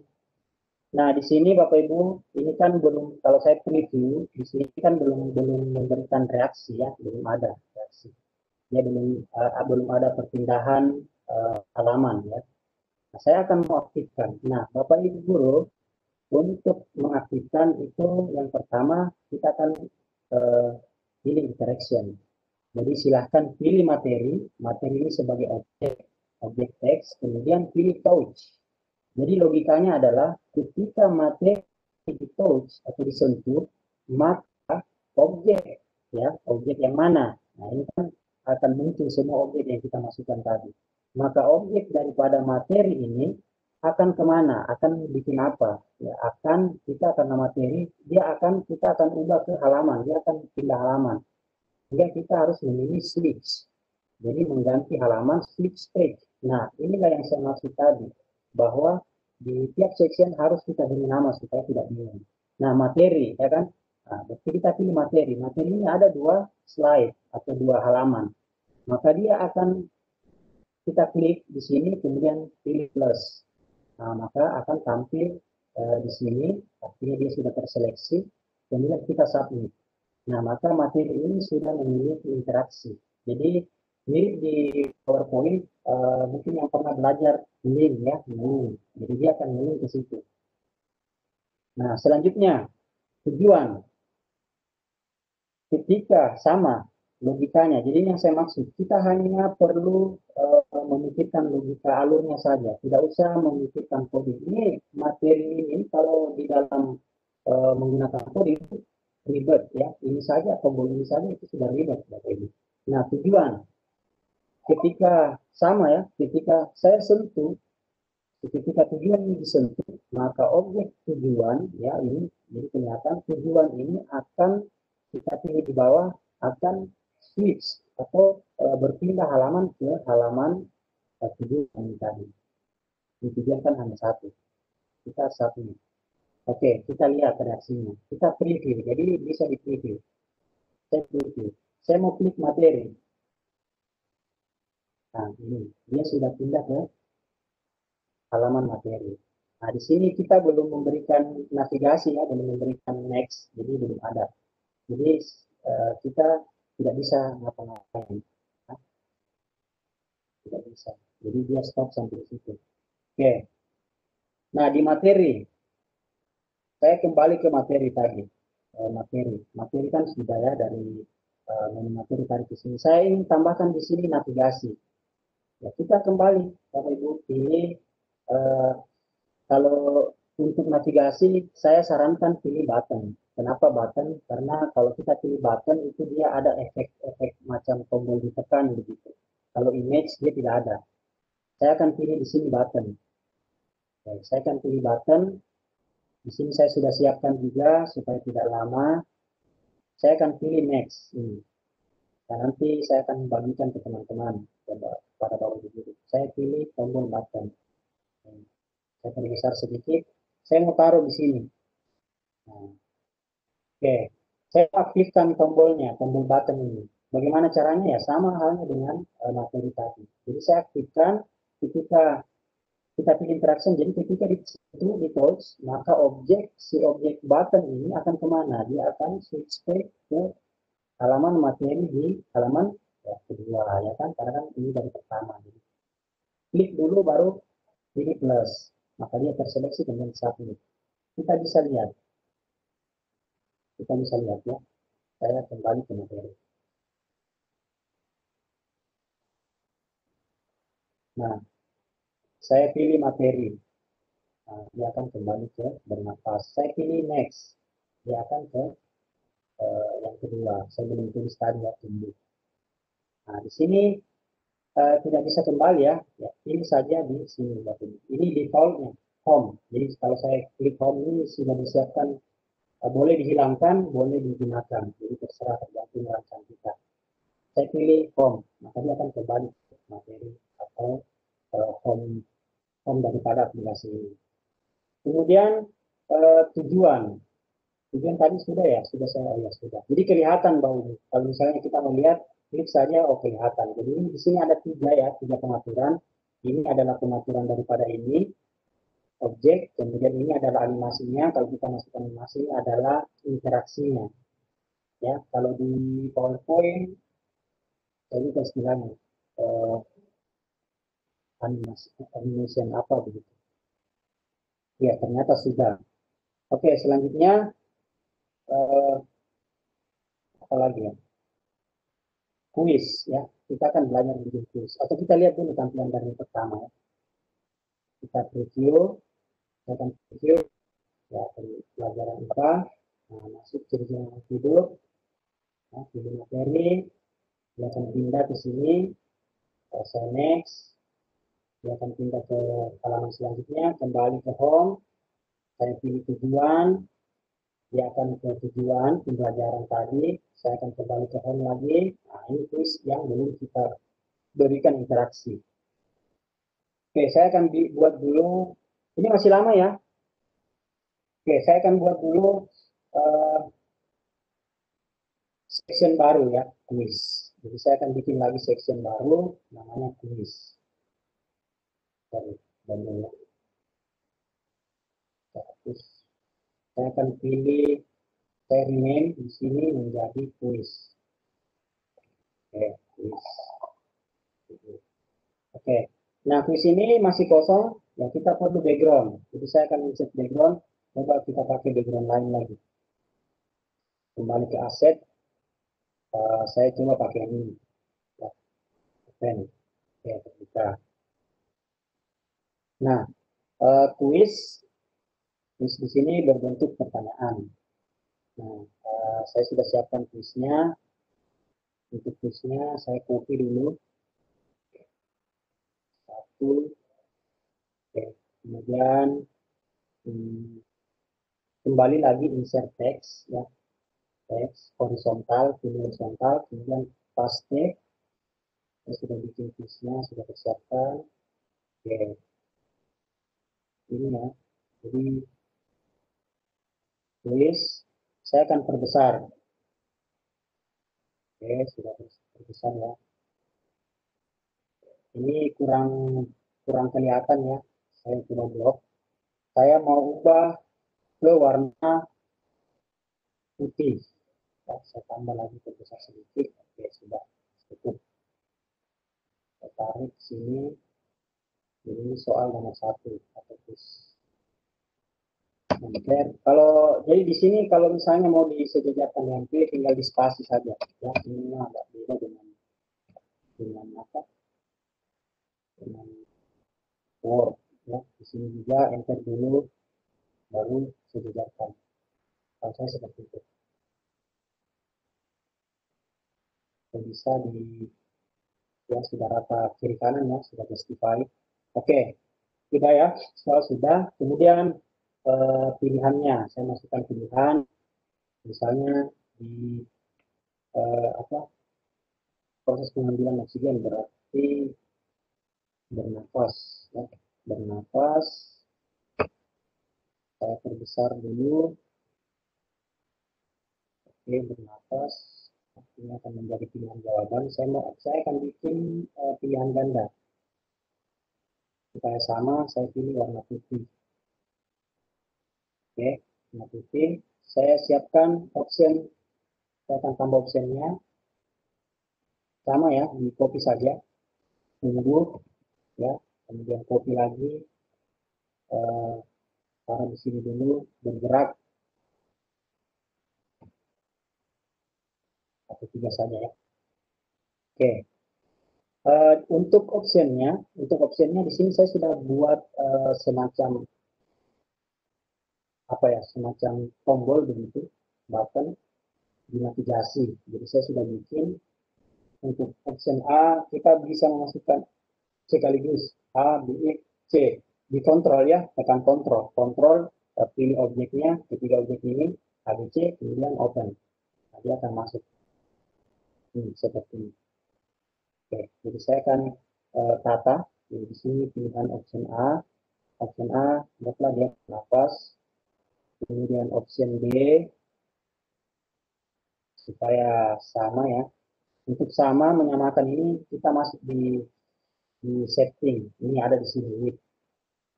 Nah, di sini Bapak Ibu, ini kan belum, kalau saya preview, di sini kan belum memberikan reaksi ya, belum ada reaksi. Ya, belum ada perpindahan halaman ya. Nah, saya akan mengaktifkan. Nah, Bapak Ibu guru, untuk mengaktifkan itu yang pertama kita akan pilih interaction. Jadi silahkan pilih materi ini sebagai objek teks, kemudian pilih touch. Jadi logikanya adalah ketika materi di touch atau disentuh, maka objek yang mana? Nah, ini kan akan muncul semua objek yang kita masukkan tadi. Maka objek daripada materi ini akan kemana? Akan bikin apa? Ya, kita akan materi, kita akan ubah ke halaman, dia akan pindah halaman. Sehingga kita harus memilih switch. Jadi mengganti halaman, switch page. Nah, inilah yang saya maksud tadi, bahwa di tiap section harus kita beri nama supaya tidak bingung. Nah, materi, ya kan? Nah, berarti kita pilih materi. Materi ini ada 2 slide atau 2 halaman. Maka dia akan kita klik di sini, kemudian pilih plus. Nah, maka akan tampil di sini, artinya dia sudah terseleksi, kemudian kita submit. Nah, maka materi ini sudah memiliki interaksi. Jadi, mirip di PowerPoint, mungkin yang pernah belajar link ya, jadi dia akan link ke situ. Nah, selanjutnya, tujuan. Ketika sama logikanya, jadi yang saya maksud, kita hanya perlu memikirkan logika alurnya saja, tidak usah memikirkan kode. Ini materi ini kalau di dalam menggunakan kode itu ribet ya, ini saja tombol ini saja itu sudah ribet Bapak Ibu. Nah, tujuan ketika sama ya, ketika saya sentuh, ketika tujuan ini disentuh, maka objek tujuan ya ini jadi kelihatan tujuan ini akan kita pilih di bawah, akan switch atau berpindah halaman ke halaman tujuan tadi. Tujuan kan hanya satu, kita submit. Oke, kita lihat reaksinya. Kita preview, jadi bisa di preview. Saya preview. Saya mau klik materi. Nah, ini dia sudah pindah ke halaman materi. Nah, di sini kita belum memberikan navigasi ya, belum memberikan next, jadi belum ada. Jadi kita tidak bisa ngapa-ngapain. Nah, tidak bisa. Jadi dia stop sampai situ. Oke. Nah, di materi, saya kembali ke materi tadi. Materi kan sudah ya dari materi tadi di sini. Saya ingin tambahkan di sini navigasi. Ya, kita kembali, Bapak Ibu, pilih kalau untuk navigasi, saya sarankan pilih button. Kenapa button? Karena kalau kita pilih button itu dia ada efek-efek macam tombol ditekan begitu. Kalau image dia tidak ada. Saya akan pilih di sini button. Baik, saya akan pilih button. Di sini saya sudah siapkan juga supaya tidak lama. Saya akan pilih next ini. Dan nanti saya akan bagikan ke teman-teman pada Bapak Ibu. Saya pilih tombol button. Saya perbesar sedikit. Saya mau taruh di sini. Nah, oke, saya aktifkan tombolnya, tombol button ini. Bagaimana caranya? Ya sama halnya dengan materi tadi. Jadi saya aktifkan ketika kita pilih interaction. Jadi ketika di situ di touch, maka si objek button ini akan kemana? Dia akan switch ke halaman materi di halaman ya, kedua, ya kan? Karena kan ini dari pertama. Jadi, klik dulu baru pilih plus, maka dia terseleksi dengan submit. Kita bisa lihat ya. Saya kembali ke materi. Nah, saya pilih materi. Nah, dia akan kembali ke bernapas. Saya pilih next. Dia akan ke yang kedua. Saya belum tulis tadi ya, tunggu. Nah, di sini tidak bisa kembali ya. Ya, pilih saja di sini. Ini defaultnya home. Jadi kalau saya klik home ini sudah disiapkan, boleh dihilangkan, boleh digunakan. Jadi terserah tergantung rancang kita. Saya pilih home, maka dia akan kembali ke materi atau home daripada aplikasi ini. Kemudian tujuan tadi sudah ya, sudah. Jadi kelihatan bahwa kalau misalnya kita melihat klik saja, oh kelihatan. Jadi ini di sini ada tiga pengaturan. Ini adalah pengaturan daripada ini objek, kemudian ini adalah animasinya. Kalau kita masukkan animasi ini adalah interaksinya. Ya, kalau di PowerPoint ini istilahnya animation apa begitu. Ya, ternyata sudah. Oke, selanjutnya apa lagi ya? Kuis ya. Kita akan belajar bikin kuis. Atau kita lihat dulu tampilan dari yang pertama ya. Kita preview, kita akan preview ya pelajaran IPA. Nah, masuk jenjang hidup. Nah, pilih materi, dia akan pindah ke sini. Saya next, dia akan pindah ke halaman selanjutnya, kembali ke home. Saya pilih tujuan, dia akan ke tujuan pembelajaran tadi. Saya akan kembali ke home lagi. Nah, ini kuis yang belum kita berikan interaksi. Oke, saya akan buat dulu. Ini masih lama ya. Oke, saya akan buat dulu section baru ya, kuis. Jadi saya akan bikin lagi section baru, namanya kuis. Saya akan pilih, saya rename di sini menjadi kuis. Oke, kuis. Oke, nah kuis ini masih kosong, ya kita perlu background. Jadi saya akan insert background, coba kita pakai background lain lagi. Kembali ke aset, saya coba pakai ini. Ya, pen. Oke, terbuka. Nah, kuis di sini berbentuk pertanyaan. Nah, saya sudah siapkan kuisnya. Untuk kuisnya saya copy dulu. Satu. Oke. Kemudian kembali lagi insert text ya. Teks horizontal, pilih horizontal, kemudian paste. Saya sudah bikin kuisnya, sudah persiapkan. Oke. Ini ya. Jadi kuis saya akan perbesar. Oke, sudah perbesar ya. Ini kurang kelihatan ya. Saya coba blok. Saya mau ubah ke warna putih. Ya, saya tambah lagi perbesar sedikit. Oke, sudah cukup. Saya tarik sini. Ini soal nomor 1 atau plus. Kalau jadi di sini kalau misalnya mau disejajarkan dengan P, tinggal di spasi saja. Ya, ini agak beda dengan apa? Dengan Word. Ya, di sini juga enter dulu, baru sejajarkan. Kalau saya seperti itu. Dan bisa di ya sudah rata kiri kanan ya, sudah justify. Oke, sudah ya, soal sudah. Kemudian pilihannya, saya masukkan pilihan, misalnya di apa proses pengambilan oksigen berarti bernafas, ya. Bernafas, saya perbesar dulu, oke bernafas, ini akan menjadi pilihan jawaban. Saya akan bikin pilihan ganda supaya sama, saya pilih warna putih. Oke, warna putih. Saya siapkan option, saya akan tambah optionnya sama ya, di copy saja, tunggu ya, kemudian copy lagi, taruh di sini dulu, bergerak atau 3 saja ya. Oke, untuk optionnya di sini saya sudah buat semacam apa ya, semacam tombol begitu, button dinavigasi. Jadi saya sudah bikin untuk option A kita bisa memasukkan sekaligus A, B, C. Di kontrol ya, tekan kontrol, pilih objeknya, ketiga objek ini, A, B, C, kemudian open. Nah, dia akan masuk seperti ini. Oke, jadi saya akan tata di sini pilihan option A, buatlah dia nafas, kemudian option B supaya sama ya. Untuk sama menyamakan ini kita masuk di setting. Ini ada di sini width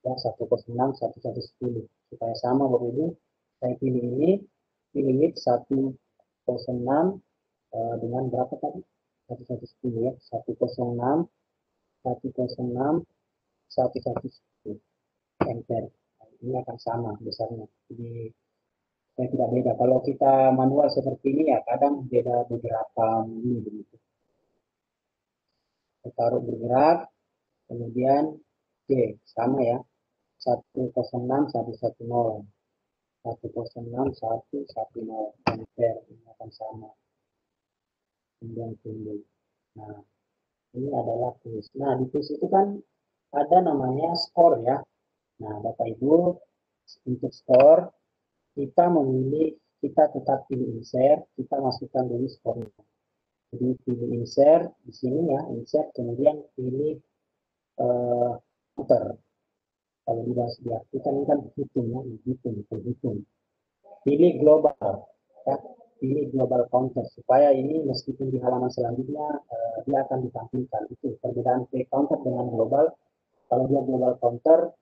ya 106 1110 supaya sama Bapak Ibu. Saya pilih ini, pilih width 106 dengan berapa tadi? 1110 ya. 106 106 110 enter. Nah, ini akan sama besarnya. Jadi saya tidak beda. Kalau kita manual seperti ini ya kadang beda beberapa ini begitu. Saya taruh bergerak, kemudian C sama ya 106 110 106 110 enter, ini akan sama. Kemudian tunggu. Nah ini adalah quiz. Nah di quiz itu kan ada namanya skor ya. Nah Bapak Ibu untuk skor kita memilih, kita tetap pilih insert, kita masukkan dulu skornya. Jadi pilih insert di sini ya, insert kemudian pilih putar. Kalau di diaktifkan ini kan hitung ya, hitung. Pilih global, ya, pilih global counter supaya ini meskipun di halaman selanjutnya dia akan ditampilkan. Itu perbedaan play counter dengan global. Kalau dia global counter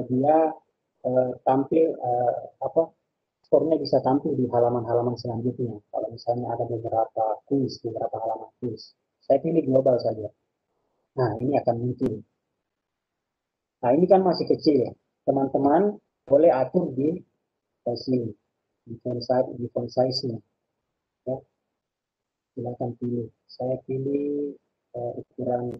dia tampil apa skornya bisa tampil di halaman-halaman selanjutnya. Kalau misalnya ada beberapa quiz, beberapa halaman quiz, saya pilih global saja. Nah ini akan muncul. Nah ini kan masih kecil ya. Teman-teman boleh atur di sini, di font size-nya. Ya. Silakan pilih. Saya pilih ukuran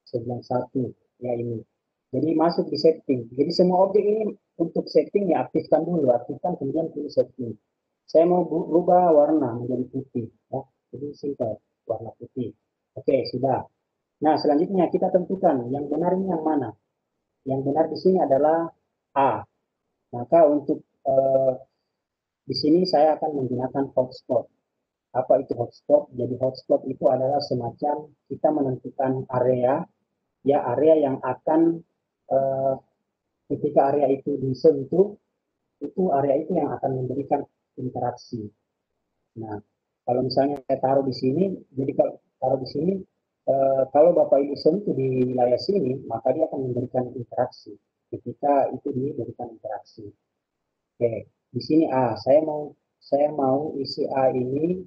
91 ya ini. Jadi masuk di setting. Jadi semua objek ini untuk setting ya aktifkan dulu, aktifkan kemudian pilih setting. Saya mau berubah warna menjadi putih ya. Jadi simple, warna putih. Oke, sudah. Nah, selanjutnya kita tentukan yang benar ini yang mana. Yang benar di sini adalah A. Maka untuk di sini saya akan menggunakan hotspot. Apa itu hotspot? Jadi hotspot itu adalah semacam kita menentukan area, ya area yang akan ketika area itu disentuh, itu area itu yang akan memberikan interaksi. Nah, kalau misalnya saya taruh di sini, jadi kalau taruh di sini, kalau Bapak Ibu sentuh di wilayah sini, maka dia akan memberikan interaksi. Ketika itu diberikan interaksi. Oke, di sini saya mau saya mau isi A ini,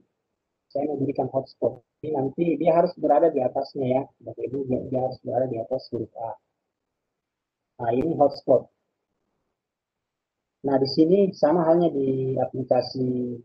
saya memberikan hotspot. Ini nanti dia harus berada di atasnya ya, Bapak Ibu, dia harus berada di atas huruf A. Nah, ini hotspot. Nah, di sini sama halnya di aplikasi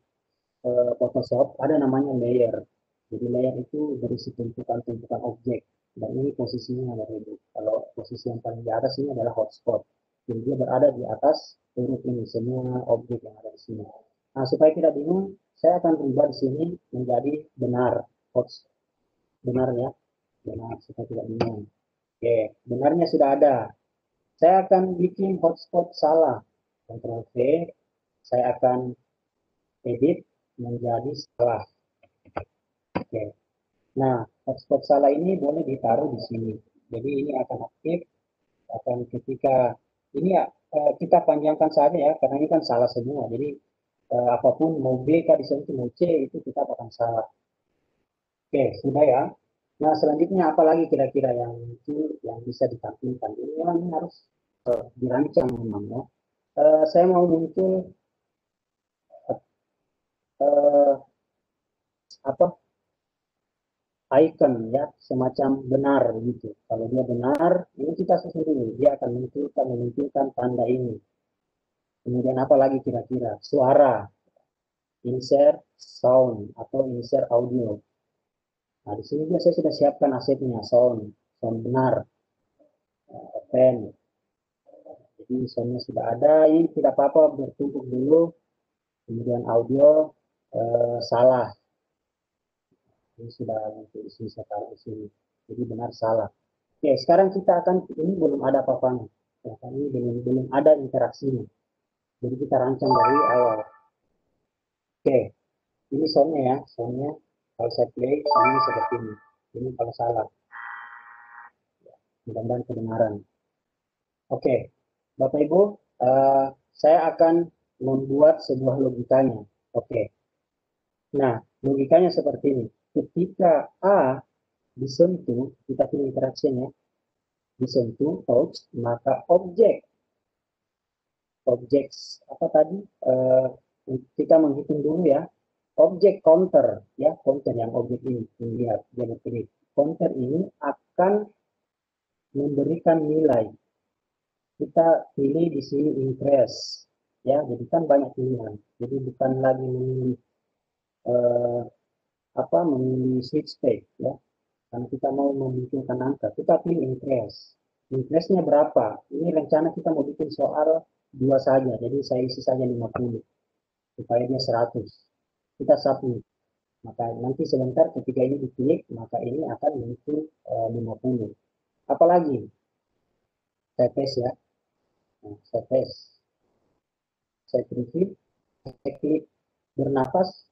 Photoshop, ada namanya layer. Jadi layer itu berisi tumpukan-tumpukan objek. Dan ini posisinya, Bapak Ibu. Kalau posisi yang paling di atas ini adalah hotspot. Jadi dia berada di atas huruf ini, semua objek yang ada di sini. Nah, supaya tidak bingung, saya akan berubah di sini menjadi benar. Benar ya, benar, supaya tidak bingung. Oke, benarnya sudah ada. Saya akan bikin hotspot salah. Ctrl V, saya akan edit menjadi salah. Oke. Nah, hotspot salah ini boleh ditaruh di sini. Jadi ini akan aktif, akan ketika ini ya kita panjangkan saja ya, karena ini kan salah semua. Jadi apapun mau B kah disentuh mau C itu kita akan salah. Oke, sudah ya. Nah, selanjutnya apa lagi kira-kira yang itu yang bisa ditampilkan? Ini memang harus dirancang memang ya. Saya mau muncul apa icon ya, semacam benar gitu. Kalau dia benar, ini kita susun dulu. Dia akan memunculkan tanda ini. Kemudian apa lagi kira-kira? Suara, insert sound atau insert audio. Nah, di sini saya sudah siapkan asetnya, sound benar, open. Jadi soundnya sudah ada, ini tidak apa-apa bertumpuk dulu. Kemudian audio salah. Ini sudah untuk isi saya taruh di sini. Jadi benar salah. Oke, sekarang kita akan ini belum ada apa-apanya. Ya, ini belum ada interaksinya. Jadi kita rancang dari awal. Oke, ini soundnya ya, soundnya kalau saya play ini seperti ini. Ini kalau salah. Mudah-mudahan kedengaran. Oke, Bapak Ibu, saya akan membuat sebuah logikanya. Oke. Nah, logikanya seperti ini. Ketika A disentuh, kita pilih interaksinya, disentuh, touch, maka objek apa tadi? Kita menghitung dulu ya. Objek counter, ya counter yang objek ini, lihat, jangan pilih. Counter ini akan memberikan nilai. Kita pilih di sini increase, ya. Jadi kan banyak pilihan. Jadi bukan lagi memilih memilih switch state, ya. Karena kita mau memunculkan angka, kita pilih increase. Increase-nya berapa? Ini rencana kita mau bikin soal 2 saja, jadi saya isi saja 50, supaya dia 100. Kita submit. Maka nanti sebentar ketika ini diklik, maka ini akan muncul 50. Apalagi? Saya tes ya. Nah, saya tes. Saya preview, saya klik bernafas,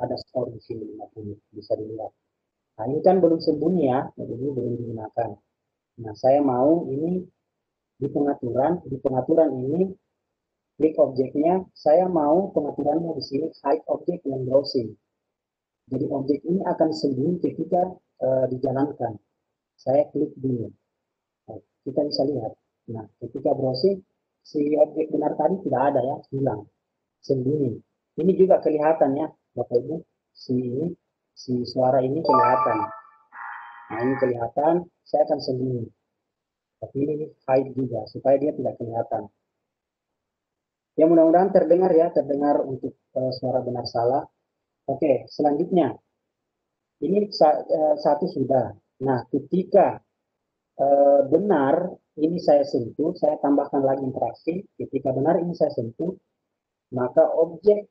ada skor di sini 50, bisa dilihat. Nah, ini kan belum sembunyi ya, jadi belum digunakan. Nah, saya mau ini di pengaturan ini klik objeknya, saya mau pengaturannya di sini hide object and browsing. Jadi objek ini akan sembunyi ketika dijalankan. Saya klik dulu. Nah, kita bisa lihat. Nah, ketika browsing, si objek benar tadi tidak ada ya, hilang, sembunyi. Ini juga kelihatan ya, Bapak Ibu, si suara ini kelihatan. Nah, ini kelihatan, saya akan sembunyi. Tapi ini hide juga, supaya dia tidak kelihatan. Ya, mudah-mudahan terdengar ya, terdengar untuk suara benar salah. Oke, selanjutnya. Ini satu sudah. Nah, ketika benar ini saya sentuh, saya tambahkan lagi interaksi. Ketika benar ini saya sentuh, maka objek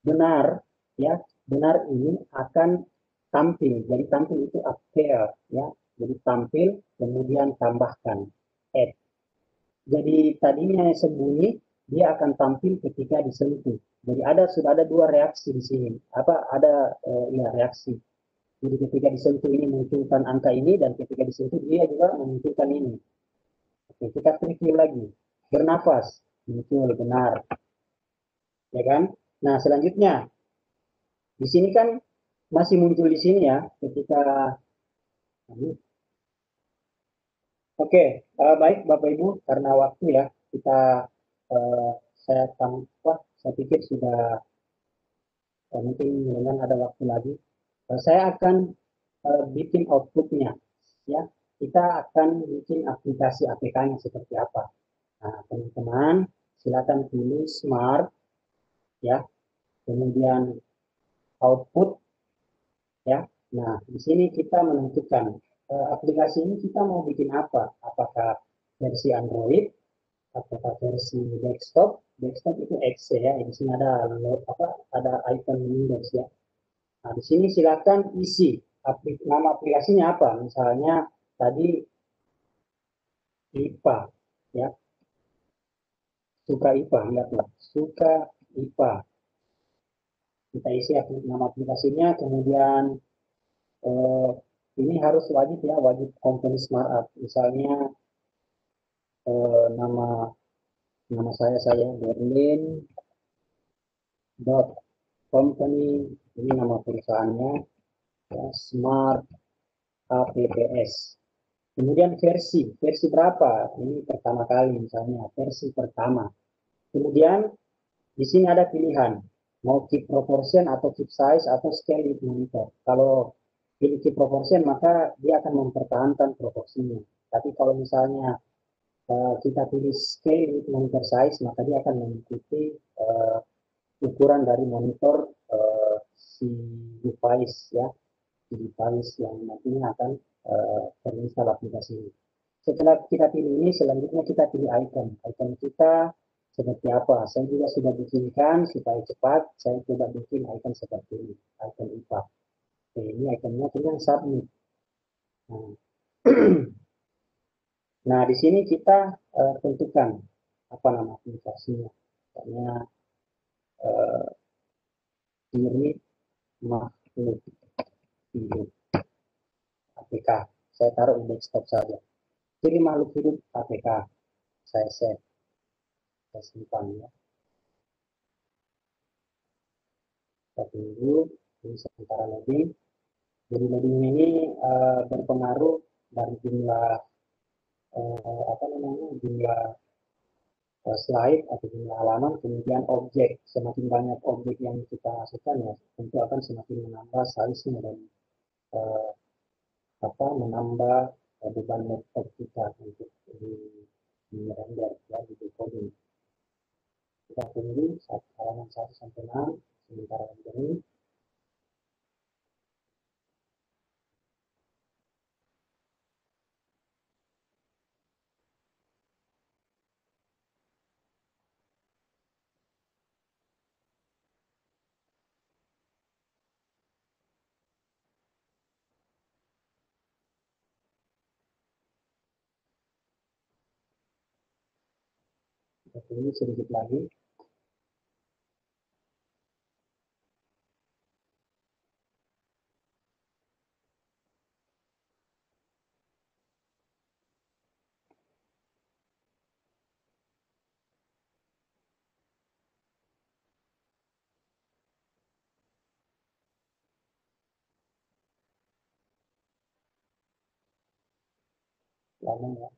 benar ya, benar ini akan tampil. Jadi tampil itu appear ya. Jadi tampil kemudian tambahkan add. Jadi tadinya sembunyi, dia akan tampil ketika disentuh. Jadi sudah ada 2 reaksi di sini. Reaksi. Jadi ketika disentuh ini munculkan angka ini, dan ketika disentuh dia juga memunculkan ini. Oke, kita preview lagi. Bernafas, muncul benar. Ya kan? Nah, selanjutnya di sini kan masih muncul di sini ya ketika Oke, baik Bapak Ibu, karena waktu ya, kita saya pikir sudah mungkin dengan ada waktu lagi. Saya akan bikin outputnya, ya. Kita akan bikin aplikasi APK-nya seperti apa. Nah, teman-teman, silakan pilih Smart, ya. Kemudian output, ya. Nah, di sini kita menentukan aplikasi ini kita mau bikin apa? Apakah versi Android, apakah versi desktop? Desktop itu X ya. Di sini ada ada icon Windows ya. Nah, di sini silakan isi nama aplikasinya apa. Misalnya tadi IPA, ya. Suka IPA, lihatlah. Suka IPA. Kita isi nama aplikasinya, kemudian ini harus wajib ya, wajib company smart app. Misalnya nama saya Berlin company, ini nama perusahaannya ya, Smart APPS. Kemudian versi berapa? Ini pertama kali misalnya versi pertama. Kemudian di sini ada pilihan mau keep proportion atau keep size atau scale with monitor. Kalau pilih keep proportion maka dia akan mempertahankan proporsinya. Tapi kalau misalnya kita pilih scale with monitor size maka dia akan mengikuti ukuran dari monitor si device ya, si device yang nantinya akan terinstall aplikasi ini. Setelah kita pilih ini, selanjutnya kita pilih icon. Icon kita seperti apa? Saya juga sudah bikinkan supaya cepat. Saya coba bikin icon seperti ini, icon IPA. Oke, ini iconnya kemudian submit. Nah, nah di sini kita tentukan apa nama aplikasinya. Misalnya kiri makhluk hidup APK. Saya taruh di desktop saja. Kiri makhluk hidup APK. Saya save. Saya simpan ya. Kita tunggu ini sementara loading. Jadi loading ini berpengaruh dari jumlah jumlah slide atau jumlah halaman, kemudian objek. Semakin banyak objek yang kita masukkan ya tentu akan semakin menambah size-nya dan menambah beban laptop kita untuk di render ya, di decoding. Kita tunggu halaman 1 sampai 6 sementara rendering. Kita tunggu sedikit lagi. Lama ya.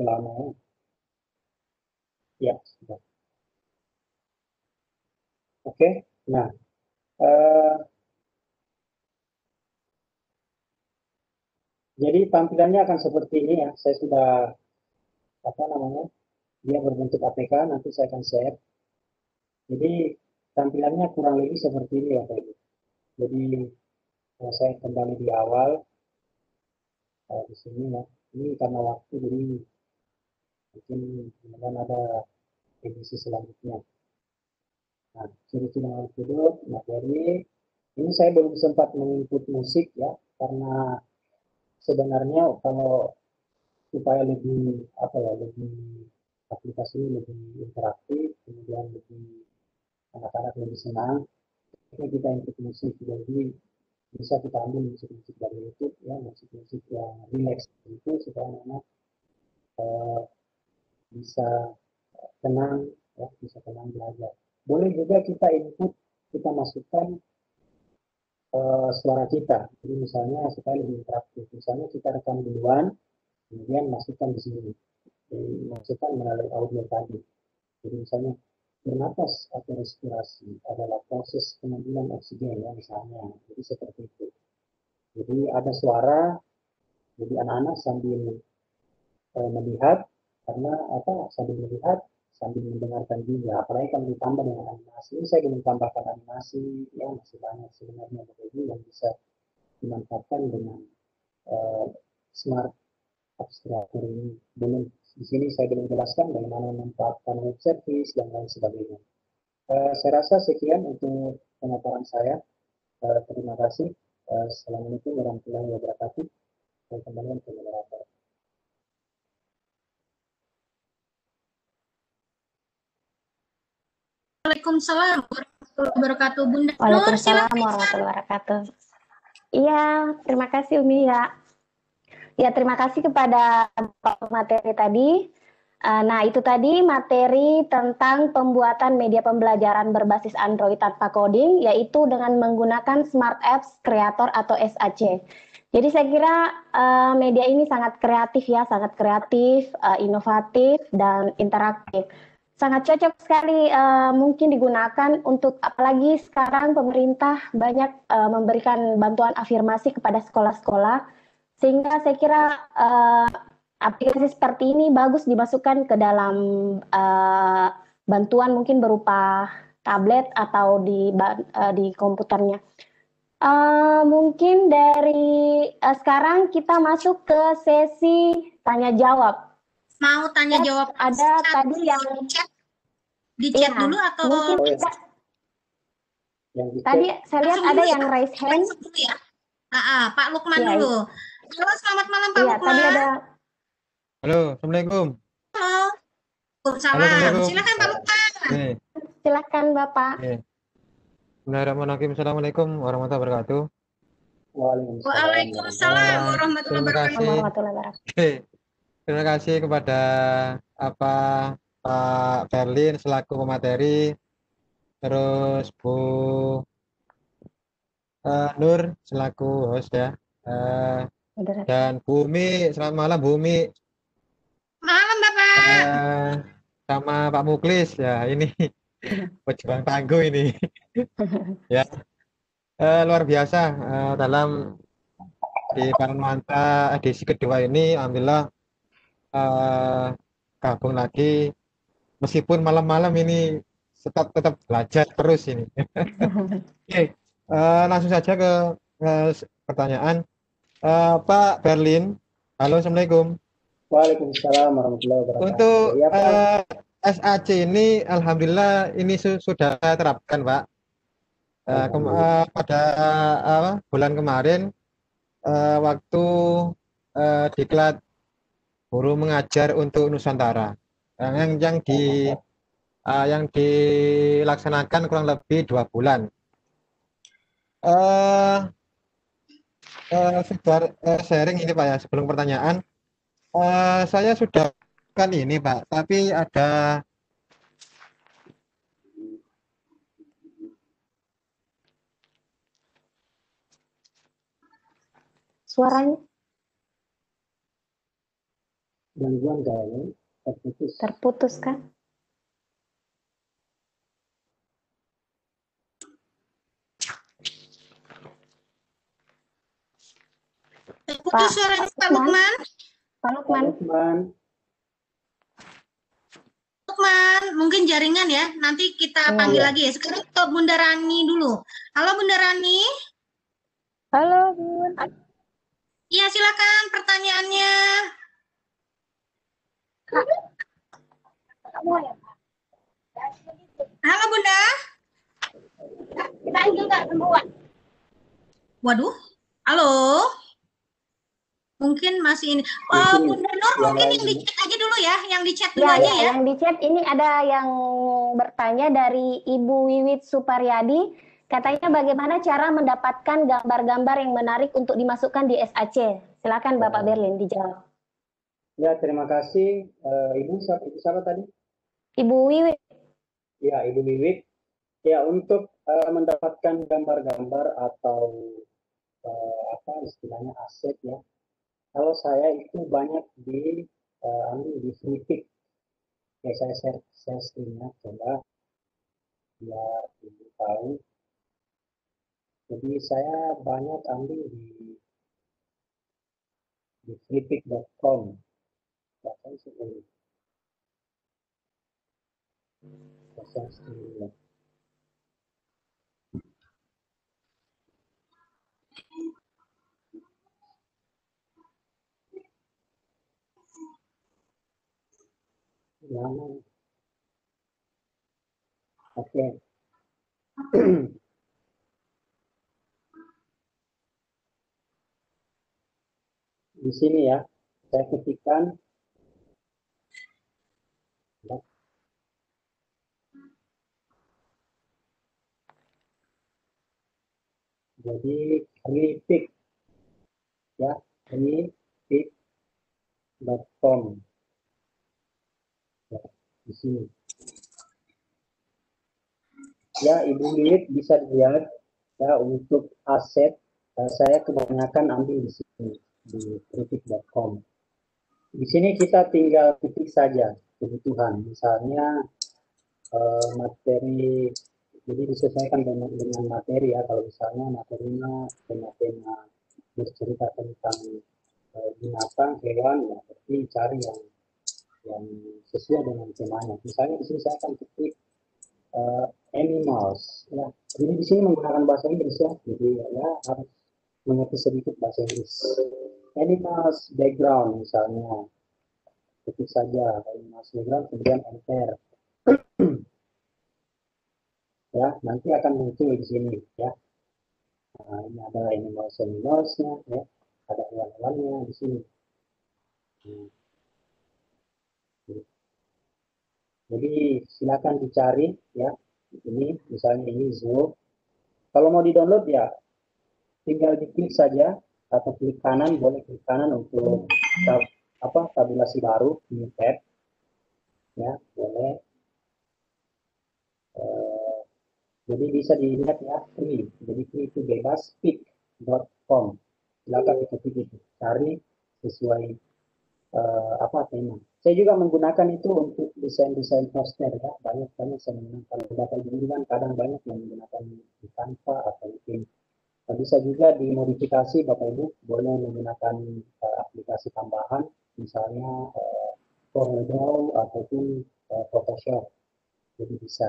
Lama ya. Sudah. Oke. Nah, jadi tampilannya akan seperti ini ya. Saya sudah dia berbentuk APK, nanti saya akan share. Jadi tampilannya kurang lebih seperti ini ya, Pak. Jadi saya kembali di awal di sini ya. Ini karena waktu, jadi mungkin kemudian ada edisi selanjutnya. Nah, ciri-ciri hidup, materi. Ini saya belum sempat menginput musik ya, karena sebenarnya kalau supaya lebih apa ya, lebih aplikasi ini lebih interaktif, kemudian lebih anak-anak lebih senang, ini kita input musik. Jadi bisa kita ambil musik-musik dari YouTube ya, musik-musik yang relax itu supaya anak bisa tenang ya, bisa tenang belajar. Boleh juga kita input, kita masukkan suara kita. Jadi misalnya supaya lebih interaktif. Misalnya kita rekam duluan, kemudian masukkan di sini. Masukkan melalui audio tadi. Jadi misalnya bernapas atau respirasi adalah proses pengambilan oksigen ya misalnya. Jadi seperti itu. Jadi ada suara, jadi anak-anak sambil melihat, karena apa, sambil melihat sambil mendengarkan juga, apalagi kalau ditambah dengan animasi. Ini saya ingin tambahkan animasi ya, masih banyak sebenarnya yang bisa dimanfaatkan dengan smart abstraktor ini. Belum di sini saya belum jelaskan bagaimana memanfaatkan web service dan lain sebagainya. Saya rasa sekian untuk pemaparan saya. Terima kasih. Assalamualaikum warahmatullahi wabarakatuh. Saya kembali ke moderator. Waalaikumsalam warahmatullahi wabarakatuh. Bunda Nur, Waalaikumsalam silakan. warahmatullahi wabarakatuh. Iya, terima kasih Umi ya. Ya, terima kasih kepada materi tadi. Nah, itu tadi materi tentang pembuatan media pembelajaran berbasis Android tanpa coding, yaitu dengan menggunakan Smart Apps Creator atau SAC. Jadi saya kira media ini sangat kreatif ya, sangat kreatif, inovatif, dan interaktif. Sangat cocok sekali mungkin digunakan untuk, apalagi sekarang pemerintah banyak memberikan bantuan afirmasi kepada sekolah-sekolah, sehingga saya kira aplikasi seperti ini bagus dimasukkan ke dalam bantuan mungkin berupa tablet atau di komputernya. Mungkin dari sekarang kita masuk ke sesi tanya jawab. Mau tanya jawab Ada tadi yang di chat dulu atau mungkin tadi saya lihat ada yang raise hand. Ya? Pak Lukman Ya, dulu. Halo, selamat malam Pak Lukman. Tadi ada. Halo, assalamualaikum. Halo. Waalaikumsalam. Silakan Pak Lukman. Silakan Bapak. Bismillahirrahmanirrahim. Assalamualaikum warahmatullahi wabarakatuh. Waalaikumsalam warahmatullahi wabarakatuh. Terima kasih kepada Pak Berlin selaku pemateri, terus Bu Nur selaku host ya, dan Bu Umi. Selamat malam Bu Umi. Malam Bapak. Sama Pak Muklis ya, ini pejuang tangguh ini. Ya, luar biasa dalam di Paranuanta edisi kedua ini. Alhamdulillah gabung lagi, meskipun malam-malam ini tetap belajar terus ini. Oke, langsung saja ke pertanyaan. Pak Berlin, halo, assalamualaikum. Waalaikumsalam warahmatullahi wabarakatuh. Untuk SAC ini, alhamdulillah ini sudah terapkan Pak. Pada bulan kemarin waktu diklat guru mengajar untuk Nusantara yang dilaksanakan kurang lebih 2 bulan. Sharing ini Pak ya, sebelum pertanyaan, saya sudah kan ini Pak, tapi ada suaranya gangguan kayaknya terputus kan? Terputus suaranya Pak Lukman. Pak Lukman. Lukman, mungkin jaringan ya. Nanti kita panggil lagi ya. Sekarang ke Bunda Rani dulu. Halo Bunda Rani. Halo Bun. Iya, silakan pertanyaannya. Halo Bunda. Kita juga semua. Waduh. Halo. Mungkin masih ini. Bunda Nur mungkin yang di chat aja dulu ya, yang di chat dulu aja ya. Yang di chat ini ada yang bertanya dari Ibu Wiwit Suparyadi. Katanya bagaimana cara mendapatkan gambar-gambar yang menarik untuk dimasukkan di SAC? Silakan Bapak Berlin dijawab. Ya, terima kasih. Ibu siapa tadi? Ibu Wiwit. Ya, Ibu Wiwit. Ya, untuk mendapatkan gambar-gambar atau apa istilahnya aset ya. Kalau saya itu banyak di Flickr. Ya, saya screennya coba biar ibu tahu. Jadi saya banyak ambil di flickr.com. Bahkan sebelum saya screen. Oke. Di sini ya, saya ketikkan jadi Flickr ya, flickr.com ya, di sini. Ya, Ibu Wiwit bisa dilihat ya untuk aset saya kebanyakan ambil di sini di flickr.com. Di sini kita tinggal ketik saja kebutuhan, misalnya materi, jadi disesuaikan dengan materi ya. Kalau misalnya materinya tema-tema bercerita tentang binatang, hewan, ya berarti cari yang sesuai dengan temanya. Misalnya di sini saya akan ketik animals ya. Jadi di sini menggunakan bahasa Inggris ya, jadi ya harus mengerti sedikit bahasa Inggris. Animals background misalnya, ketik saja animals background, kemudian enter. Ya, nanti akan muncul di sini ya. Nah, ini ada animalsnya ya, ada hewan-hewannya di sini. Jadi silakan dicari ya. Ini misalnya ini zoo. Kalau mau di-download ya tinggal diklik saja atau klik kanan, boleh klik kanan untuk tabulasi baru, new tab ya, boleh. Jadi bisa dilihat ya, free. Jadi free itu bebas, pick.com. Silakan diketik itu, cari sesuai tema. Saya juga menggunakan itu untuk desain-desain poster ya, banyak saya menggunakan. Bapak Ibu kan kadang banyak yang menggunakan di Canva atau mungkin bisa juga dimodifikasi. Bapak Ibu boleh menggunakan aplikasi tambahan, misalnya CorelDRAW ataupun Photoshop. Jadi bisa.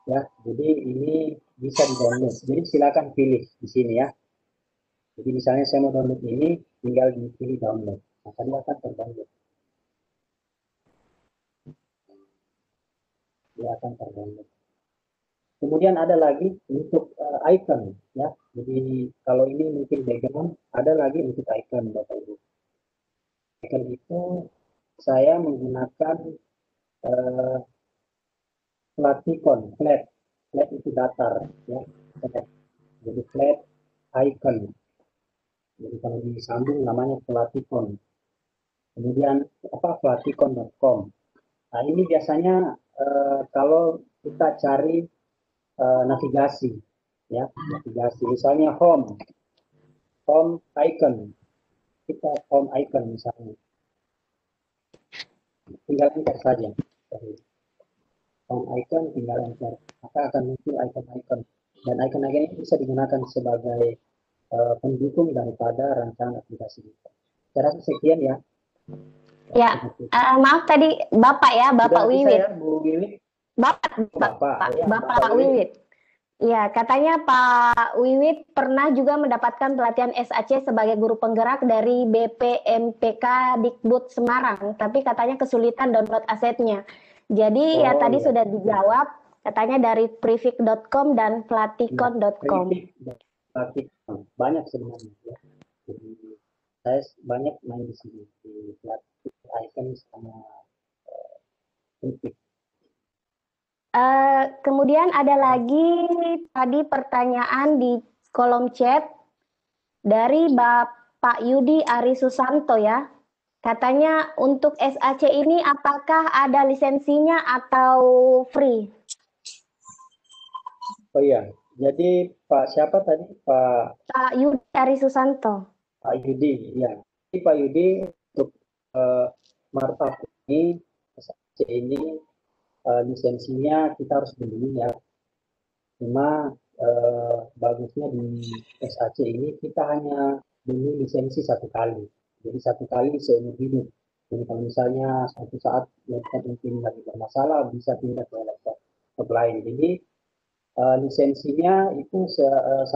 Ya, jadi ini bisa di-download. Jadi silakan pilih di sini ya. Jadi misalnya saya mau download ini, tinggal dipilih download. Maka dia akan terdownload. Dia akan terdownload. Kemudian ada lagi untuk icon ya. Jadi kalau ini mungkin background, ada lagi untuk icon Bapak Ibu. Icon itu saya menggunakan flaticon, flat itu datar ya. Jadi flat icon. Jadi kalau disambung namanya flaticon. Kemudian flaticon.com. Nah, ini biasanya kalau kita cari navigasi ya, navigasi misalnya home icon, kita home icon misalnya, tinggal enter saja home icon, tinggal enter, maka akan muncul icon-icon, dan icon-icon ini bisa digunakan sebagai pendukung daripada rancangan aplikasi kita. Saya rasa sekian ya. Ya, maaf tadi Bapak ya, Bapak Wiwit. Bu Wiwit. Bapak Wiwit. Ya, katanya Pak Wiwit pernah juga mendapatkan pelatihan SAC sebagai guru penggerak dari BPMPK Dikbud Semarang, tapi katanya kesulitan download asetnya. Jadi ya tadi iya. sudah dijawab, katanya dari privik.com dan platikon.com. Platikon banyak sebenarnya ya. Jadi saya banyak main di sini di Platikon sama Privik. Kemudian ada lagi tadi pertanyaan di kolom chat dari Bapak Yudi Ari Susanto ya. Katanya untuk SAC ini apakah ada lisensinya atau free? Oh iya, jadi Pak siapa tadi? Pak Yudi Ari Susanto. Pak Yudi, ya. Jadi Pak Yudi untuk uh, markup ini, SAC ini lisensinya kita harus beli ya. Cuma bagusnya di SAC ini kita hanya beli lisensi satu kali. Jadi satu kali seumur hidup. Jadi kalau misalnya suatu saat laptop mungkin lagi bermasalah, bisa pindah ke laptop lain. Jadi lisensinya itu 1,7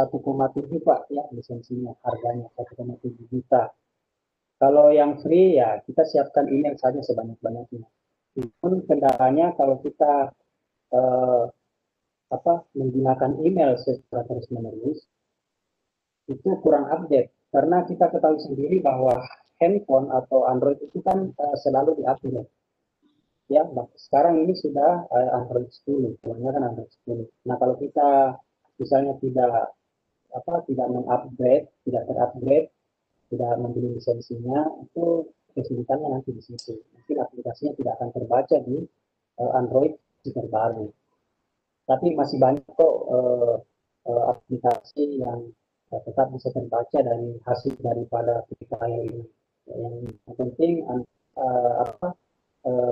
Pak ya, lisensinya harganya 1,7 juta. Kalau yang free ya kita siapkan email saja sebanyak-banyaknya. Pun kendalanya kalau kita eh, menggunakan email secara terus-menerus itu kurang update karena kita ketahui sendiri bahwa handphone atau Android itu kan selalu diupdate ya. Sekarang ini sudah Android 10, kebanyakan Android 10. Nah, kalau kita misalnya tidak mengupgrade, tidak terupgrade, tidak membeli lisensinya, itu kesulitannya nanti di situ. Mungkin aplikasinya tidak akan terbaca di Android terbaru. Tapi masih banyak kok aplikasi yang tetap bisa terbaca dari hasil daripada trial ini. Yang penting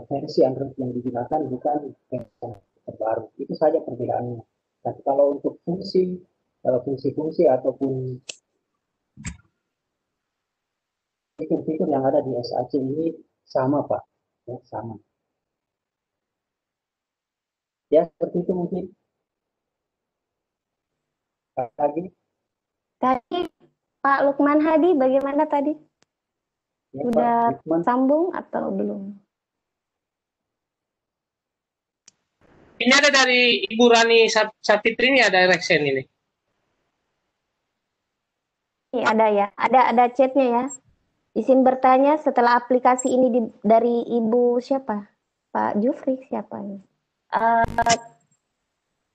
versi Android yang digunakan bukan versi yang terbaru. Itu saja perbedaannya. Tapi kalau untuk fungsi-fungsi ataupun fitur-fitur yang ada di SAC ini sama Pak, ya, sama. Ya seperti itu mungkin. Lagi. Tadi Pak Lukman Hadi bagaimana tadi? Ya, Udah Pak Lukman. sambung atau belum? Ini ada dari Ibu Rani Sapitri, ini ada Rexen ini. Ini ada ya, ada chatnya ya. Izin bertanya setelah aplikasi ini dari Ibu siapa? Pak Jufri siapa ini?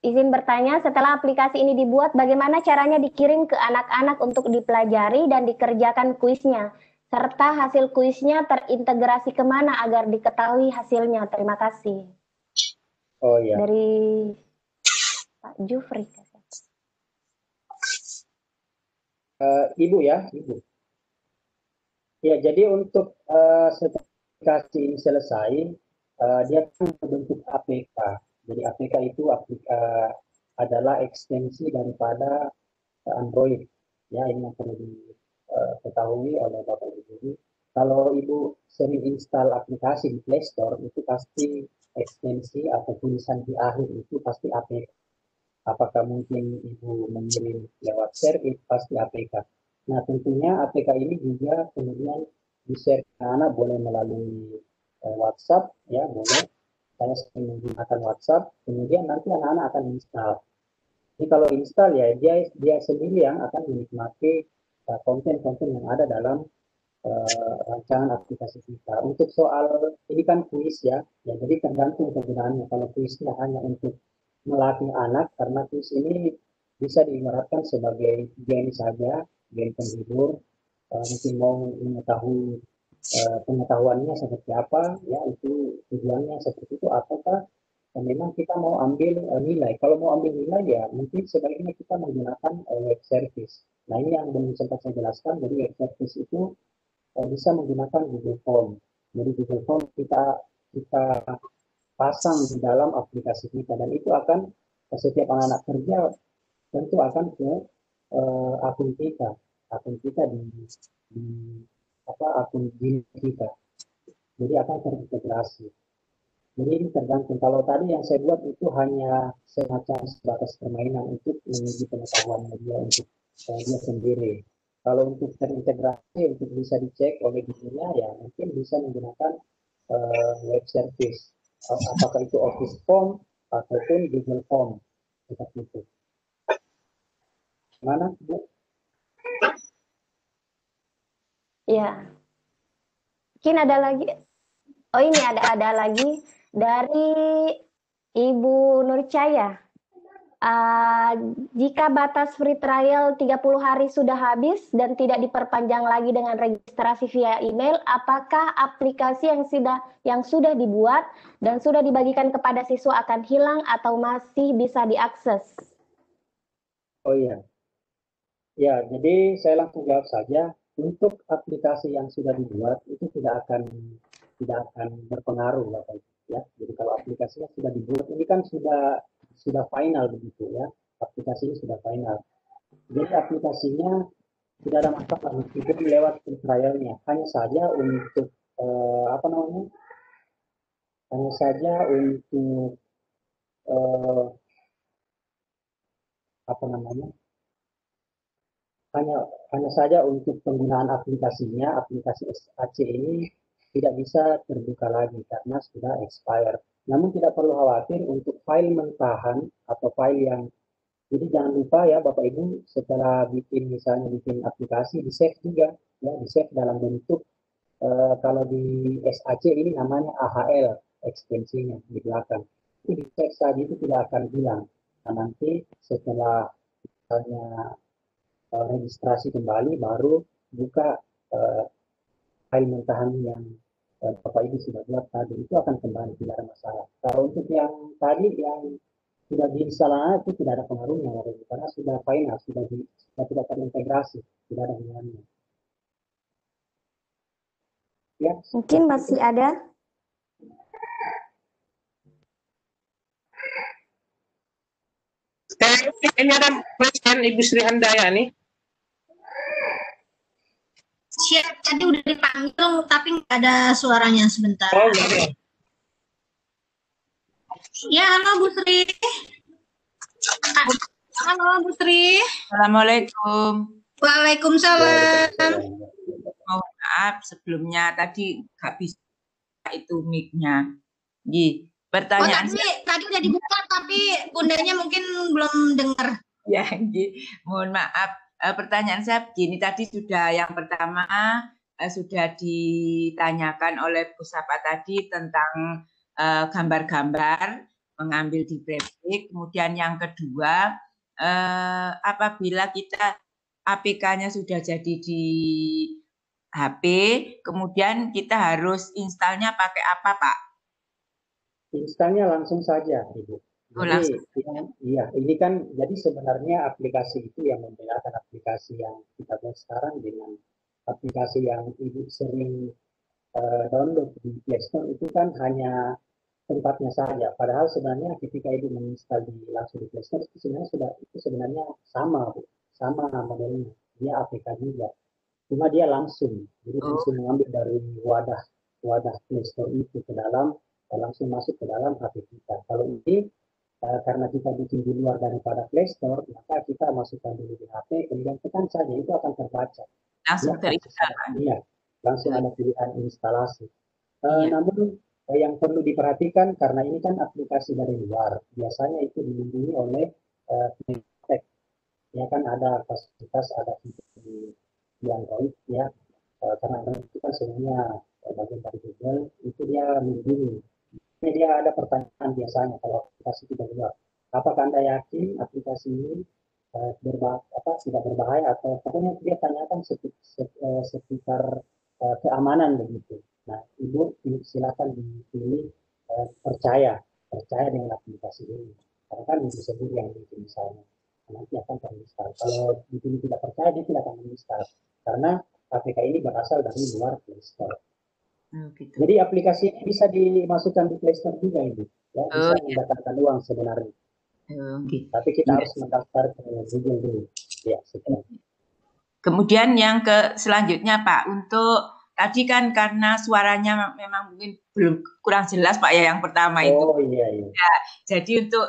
Izin bertanya, setelah aplikasi ini dibuat, bagaimana caranya dikirim ke anak-anak untuk dipelajari dan dikerjakan kuisnya? Serta hasil kuisnya terintegrasi kemana agar diketahui hasilnya? Terima kasih. Oh iya. Dari Pak Jufri. Ibu ya, Ibu. Ya, jadi untuk setelah aplikasi ini selesai, dia akan membentuk APK. Jadi APK itu adalah ekstensi daripada Android. Ya, ini yang perlu diketahui oleh Bapak Ibu. Kalau Ibu sering install aplikasi di Play Store, itu pasti ekstensi atau tulisan di akhir itu pasti APK. Apakah mungkin Ibu mengirim lewat share, itu pasti APK. Nah, tentunya APK ini juga kemudian di-share ke anak boleh melalui WhatsApp, ya boleh. Saya sering menggunakan WhatsApp, kemudian nanti anak-anak akan install. Jadi kalau install ya dia sendiri yang akan menikmati konten-konten yang ada dalam rancangan aplikasi kita. Untuk soal ini kan kuis ya, jadi tergantung penggunaannya. Kalau kuisnya hanya untuk melatih anak, karena kuis ini bisa diibaratkan sebagai game saja, game penghibur. Mungkin mau mengetahui pengetahuannya seperti apa, ya itu tujuannya seperti itu. Ataukah memang kita mau ambil nilai? Kalau mau ambil nilai ya mungkin sebaiknya kita menggunakan web service. Nah ini yang belum sempat saya jelaskan. Jadi web service itu bisa menggunakan Google Form. Jadi Google Form kita pasang di dalam aplikasi kita dan itu akan setiap anak-anak kerja tentu akan ke akun kita di akun Gmail kita. Jadi akan terintegrasi. Jadi ini tergantung. Kalau tadi yang saya buat itu hanya semacam sebatas permainan untuk menguji pengetahuan dia untuk dia sendiri. Kalau untuk terintegrasi, untuk bisa dicek oleh gurunya, ya mungkin bisa menggunakan web service. Apakah itu Office Form ataupun Google Form. Seperti itu. Mana, Bu? Ya, mungkin ada lagi. Oh, ini ada lagi dari Ibu Nurcaya. Jika batas free trial 30 hari sudah habis dan tidak diperpanjang lagi dengan registrasi via email, apakah aplikasi yang sudah dibuat dan sudah dibagikan kepada siswa akan hilang atau masih bisa diakses? Oh iya. Ya, jadi saya langsung jawab saja. Untuk aplikasi yang sudah dibuat itu tidak akan berpengaruh, Bapak Ibu, ya. Jadi kalau aplikasinya sudah dibuat, ini kan sudah final begitu ya. Aplikasi ini sudah final. Jadi aplikasinya tidak ada masalah meskipun lewat free trialnya. Hanya saja untuk apa namanya? Hanya saja untuk apa namanya? Hanya saja untuk penggunaan aplikasinya, aplikasi SAC ini tidak bisa terbuka lagi karena sudah expired. Namun tidak perlu khawatir untuk file mentahan atau file yang, jadi jangan lupa ya Bapak Ibu, setelah misalnya bikin aplikasi, di save juga, ya di save dalam bentuk kalau di SAC ini namanya AHL ekstensinya di belakang. Itu di save saja, itu tidak akan hilang. Nah, nanti setelah misalnya registrasi kembali baru buka file mentahan yang Bapak Ibu sudah buat tadi, itu akan kembali, tidak ada masalah. Kalau untuk yang tadi yang sudah diinstal itu tidak ada pengaruhnya karena sudah final, sudah tidak terintegrasi, tidak ada hubungannya. Ya. Mungkin masih ada. Ini ada presiden Ibu Sri Handayani. Siap, tadi udah dipanggil tapi nggak ada suaranya sebentar. Oh, iya. Ya, halo Bu Sri. Halo Bu Sri. Assalamualaikum. Waalaikumsalam. Mohon maaf sebelumnya tadi nggak bisa itu mic-nya. Pertanyaan tadi udah dibuka tapi bundanya mungkin belum dengar. Ya, mohon maaf. Pertanyaan saya begini, tadi sudah yang pertama sudah ditanyakan oleh Bu Sapa tadi tentang gambar-gambar mengambil di grafik. Kemudian yang kedua, apabila kita APK-nya sudah jadi di HP, kemudian kita harus installnya pakai apa, Pak? Installnya langsung saja, Ibu. Jadi, iya, ini kan jadi sebenarnya aplikasi itu yang membedakan aplikasi yang kita buat sekarang dengan aplikasi yang Ibu sering download di Play Store itu kan hanya tempatnya saja. Padahal sebenarnya ketika Ibu menginstal langsung di Play Store itu sebenarnya sama, Bu. Sama modelnya. Dia APK juga. Cuma dia langsung, jadi langsung mengambil dari wadah Play Store itu ke dalam, langsung masuk ke dalam HP kita. Kalau ini karena kita bikin di luar daripada Play Store, maka kita masukkan dulu di HP, kemudian tekan saja, itu akan terbaca. Langsung terinstall. Iya, langsung ada pilihan instalasi. Namun yang perlu diperhatikan, karena ini kan aplikasi dari luar, biasanya itu dilindungi oleh Tech. Ya kan ada fasilitas, ada fitur di Android, ya. Karena itu kan sebenarnya bagian dari Google, itu dia melindungi. Dia ada pertanyaan biasanya kalau aplikasi tidak berbahaya. Apakah Anda yakin aplikasi ini tidak berbahaya atau pokoknya dia tanyakan seputar keamanan begitu. Nah, Ibu silakan dipilih percaya dengan aplikasi ini. Karena kan Ibu sendiri yang bikin misalnya, nanti akan terinstall. Kalau dipilih tidak percaya, dia tidak akan menginstal. Karena APK ini berasal dari luar Play Store. Gitu. Jadi aplikasi ini bisa dimasukkan di Play Store juga Ibu. Ya, bisa mendapatkan uang sebenarnya. Gitu. Tapi kita harus mendaftar ke Google dulu. Ya, sebenarnya. Kemudian yang selanjutnya Pak, untuk Tadi kan karena suaranya memang mungkin belum kurang jelas Pak ya yang pertama itu. Oh iya. Ya, jadi untuk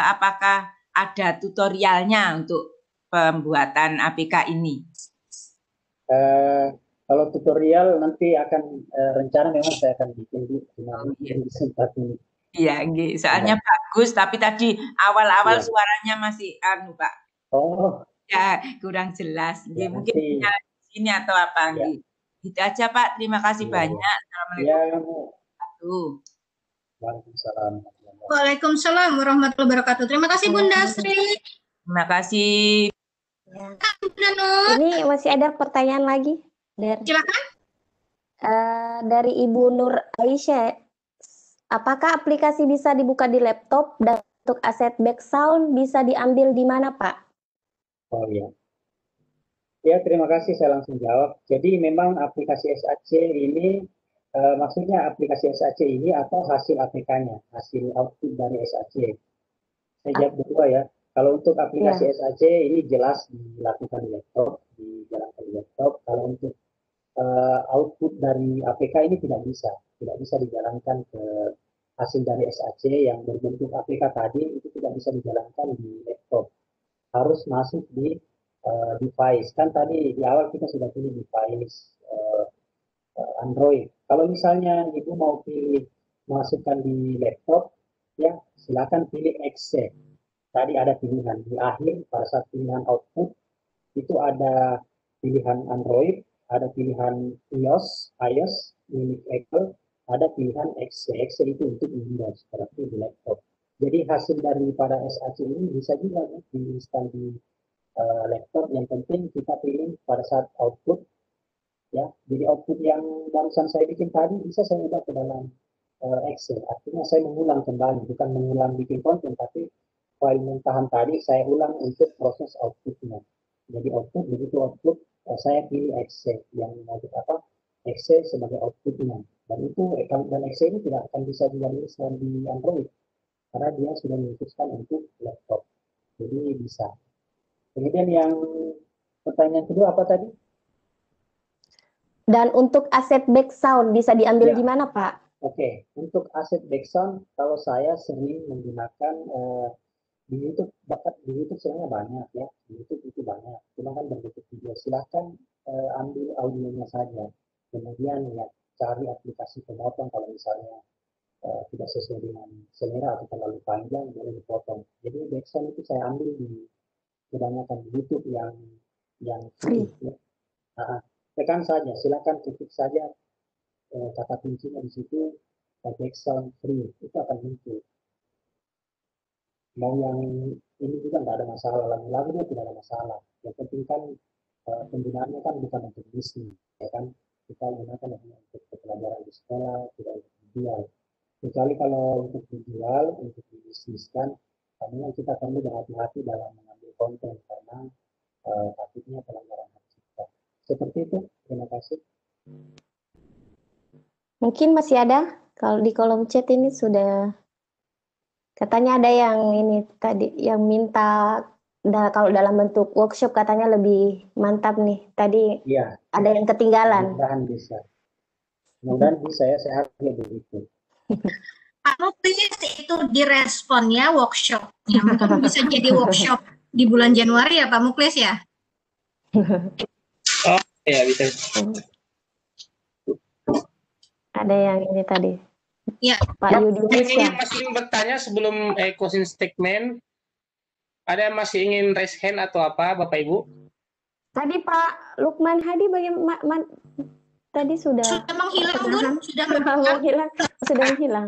apakah ada tutorialnya untuk pembuatan APK ini? Kalau tutorial nanti akan rencana memang saya akan bikin di sempat ini. Iya, soalnya bagus, tapi tadi awal-awal suaranya masih Pak. Oh. Ya, kurang jelas. Ya, Mungkin di sini atau apa? Ya. Itu aja Pak. Terima kasih banyak. Assalamualaikum. Waalaikumsalam. Waalaikumsalam warahmatullahi wabarakatuh. Terima kasih Bunda Sri. Terima kasih. Bunda Nur. Ini masih ada pertanyaan lagi. Silakan. Dari Ibu Nur Aisyah. Apakah aplikasi bisa dibuka di laptop dan untuk aset background bisa diambil di mana, Pak? Oh iya. Ya, terima kasih, saya langsung jawab. Jadi memang aplikasi SAC ini, maksudnya aplikasi SAC ini atau hasil APK-nya, hasil output dari SAC. Saya jawab berdua ya. Kalau untuk aplikasi SAC ini jelas dilakukan di laptop, dijalankan di laptop. Kalau untuk output dari APK ini tidak bisa dijalankan ke hasil dari SAC yang berbentuk APK tadi, itu tidak bisa dijalankan di laptop. Harus masuk di device. Kan tadi di awal kita sudah pilih device Android. Kalau misalnya Ibu mau pilih masukkan di laptop, ya silakan pilih Exe. Tadi ada pilihan di akhir pada saat pilihan output itu ada pilihan Android, ada pilihan iOS milik Apple, ada pilihan Exe. Exe itu untuk Windows, berarti di laptop. Jadi hasil daripada SAC ini bisa juga diinstal di laptop. Yang penting kita pilih pada saat output, ya. Jadi output yang barusan saya bikin tadi bisa saya ubah ke dalam Excel. Artinya saya mengulang kembali, bukan mengulang bikin konten, tapi file mentahan tadi saya ulang untuk proses outputnya. Jadi output, begitu output saya pilih Excel yang Excel sebagai outputnya. Dan itu dan Excel ini tidak akan bisa diinstal di Android karena dia sudah dikhususkan untuk laptop. Jadi bisa. Kemudian yang pertanyaan kedua apa tadi? Dan untuk aset background bisa diambil di mana, Pak? Oke, untuk aset background kalau saya sering menggunakan di YouTube, di YouTube sebenarnya banyak ya, di YouTube itu banyak. Cuma kan berbentuk video. Silahkan ambil audionya saja. Kemudian ya cari aplikasi pemotong kalau misalnya tidak sesuai dengan selera atau terlalu panjang boleh dipotong. Jadi background itu saya ambil di kebanyakan di YouTube yang free. Ya. Tekan saja, silakan ketik saja kata kuncinya di situ, background free, itu akan muncul. Mau yang ini juga nggak ada masalah, lagu-lagu itu tidak ada masalah. Yang penting kan penggunaannya kan bukan untuk bisnis, ya kan? Kita gunakan untuk pelajaran di sekolah, tidak untuk dijual. Kecuali kalau untuk dijual, untuk dibisniskan, karena kita perlu berhati-hati dalam mengambil konten karena takutnya pelanggaran hak cipta. Seperti itu. Terima kasih. Mungkin masih ada. Kalau di kolom chat ini sudah katanya ada yang ini tadi yang minta kalau dalam bentuk workshop katanya lebih mantap nih. Tadi ada yang ketinggalan. Mudah-mudahan bisa. Mudah-mudahan bisa ya, saya harus begitu. Pak Muklis itu direspon ya workshopnya. Mungkin bisa jadi workshop di bulan Januari ya Pak Muklis ya? Oh ya bisa. Ada yang ini tadi. Ya. Pak Yudi. Ini masih ingin bertanya sebelum closing statement. Ada yang masih ingin raise hand atau apa Bapak Ibu? Tadi Pak Lukman Hadi bagaimana? Tadi sudah menghilang, Bun. Sudah menghilang.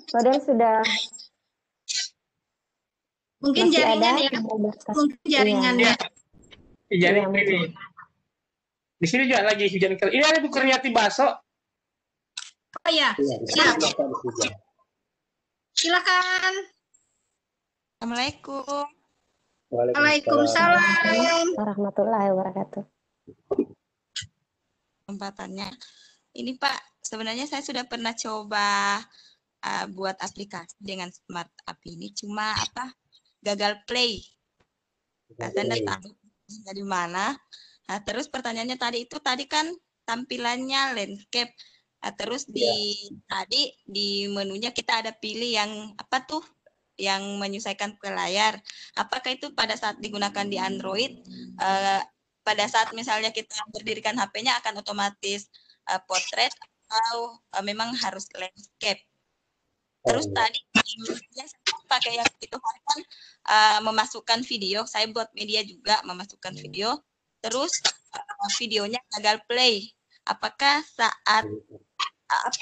Padahal sudah. Mungkin jaringan ya. Mungkin jaringannya. Jaringan ini. Di sini juga lagi hujan. Ini ada Bu Kurniati Baso. Oh ya, siap. Silakan. Assalamualaikum. Waalaikumsalam warahmatullahi wabarakatuh. Kesempatannya. Ini Pak, sebenarnya saya sudah pernah coba buat aplikasi dengan Smart App ini, cuma gagal play. Saya tidak tahu dari mana. Nah, terus pertanyaannya tadi kan tampilannya landscape. Terus tadi di menunya kita ada pilih yang apa tuh, yang menyesuaikan ke layar. Apakah itu pada saat digunakan di Android, pada saat misalnya kita berdirikan HP-nya akan otomatis portrait atau memang harus landscape? Terus tadi yang saya pakai yang itu kan memasukkan video, saya buat media juga memasukkan video, terus videonya gagal play. Apakah saat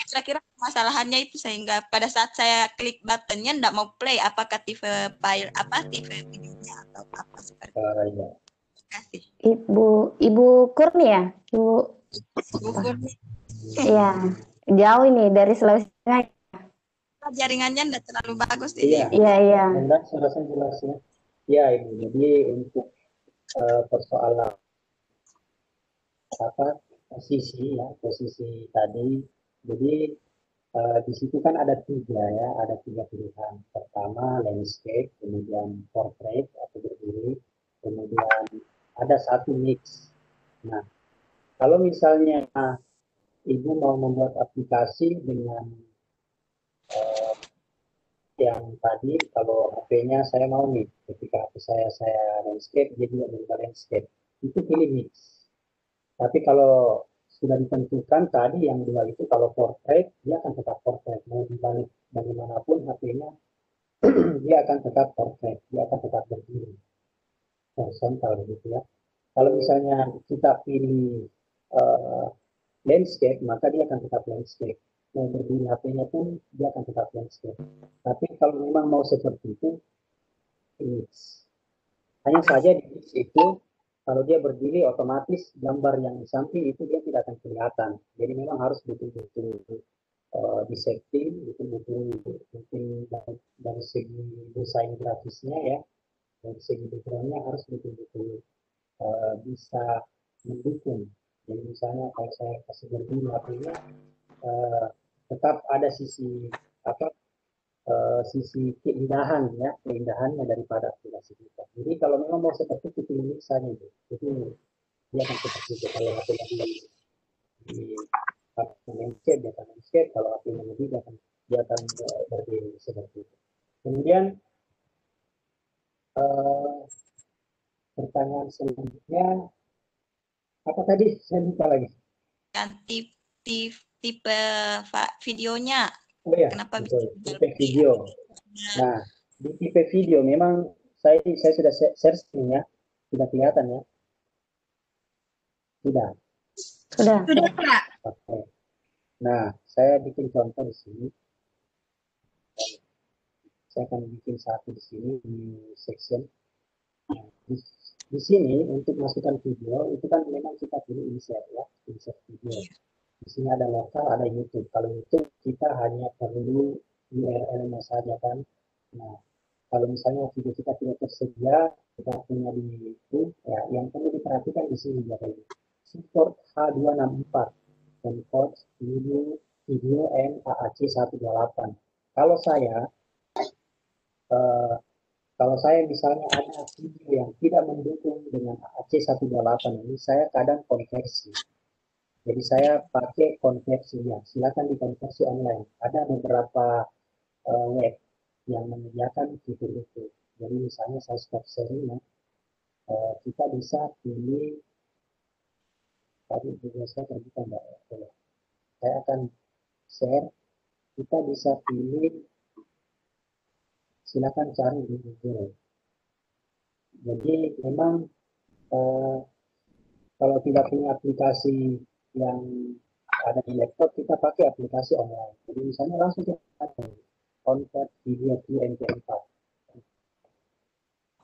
kira-kira masalahannya itu sehingga pada saat saya klik buttonnya tidak mau play, apakah tipe file tipe videonya atau apa seperti itu? Terima kasih. Ibu Kurni ya? Ibu Kurni. Iya, jauh ini dari Sulawesi Tengah. Jaringannya tidak terlalu bagus Iya. Iya. Enggak, saya rasa jelas ya. Ya, Ibu. Jadi untuk persoalan posisi tadi, jadi di situ kan ada tiga pilihan. Pertama landscape, kemudian portrait atau berdiri, kemudian ada satu mix. Nah, kalau misalnya Ibu mau membuat aplikasi dengan yang tadi, kalau HP-nya saya mau nih, ketika HP saya landscape, dia juga berubah landscape, itu pilih mix. Tapi kalau sudah ditentukan tadi yang dua itu, kalau portrait, dia akan tetap portrait. Mau dibalik bagaimanapun HP-nya, dia akan tetap portrait, dia akan tetap berdiri. Horizontal gitu ya. Kalau misalnya kita pilih landscape, maka dia akan tetap landscape. Mau berdiri HP-nya pun dia akan tetap landscape. Tapi kalau memang mau seperti itu, mix. Hanya saja di mix itu, kalau dia berdiri otomatis gambar yang di samping itu dia tidak akan kelihatan. Jadi memang harus betul-betul di setting, betul-betul dari segi desain grafisnya ya, dari segi background-nya harus betul-betul bisa mendukung. Jadi misalnya kalau saya kasih berdiri HP-nya, tetap ada sisi sisi keindahannya daripada aplikasi kita. Jadi kalau memang mau seperti itu pilih saja itu dia akan seperti itu. Kalau HP-nya di landscape, dia akan landscape. Kalau HP-nya lebih, dia akan berdiri seperti itu. Kemudian pertanyaan selanjutnya apa tadi? Saya lupa lagi. Tipe videonya. Oh ya, kenapa tipe video. Nah, di tipe video memang saya sudah searching ya, sudah kelihatan ya. Sudah. Pak. Oke. Nah, saya bikin contoh di sini. Saya akan bikin satu di sini di section. Di sini untuk masukkan video itu kan memang kita pilih insert ya, insert video. Di sini ada lokal, ada YouTube. Kalau YouTube kita hanya perlu URL-nya saja kan. Nah, kalau misalnya video kita tidak tersedia, kita punya di YouTube, ya, yang perlu diperhatikan di sini ya, support H264 dan code video MAAC 128. Kalau saya misalnya ada video yang tidak mendukung dengan AAC 128 ini, saya kadang konversi. Jadi saya pakai konversinya, silakan dikonversi online. Ada beberapa web yang menyediakan fitur itu. Jadi misalnya saya stop sharing ya, kita bisa pilih, tadi juga saya terbuka enggak ya, saya akan share, kita bisa pilih, silakan cari di Google. Jadi memang kalau tidak punya aplikasi yang ada di laptop, kita pakai aplikasi online. Jadi misalnya langsung kita convert video to MP4.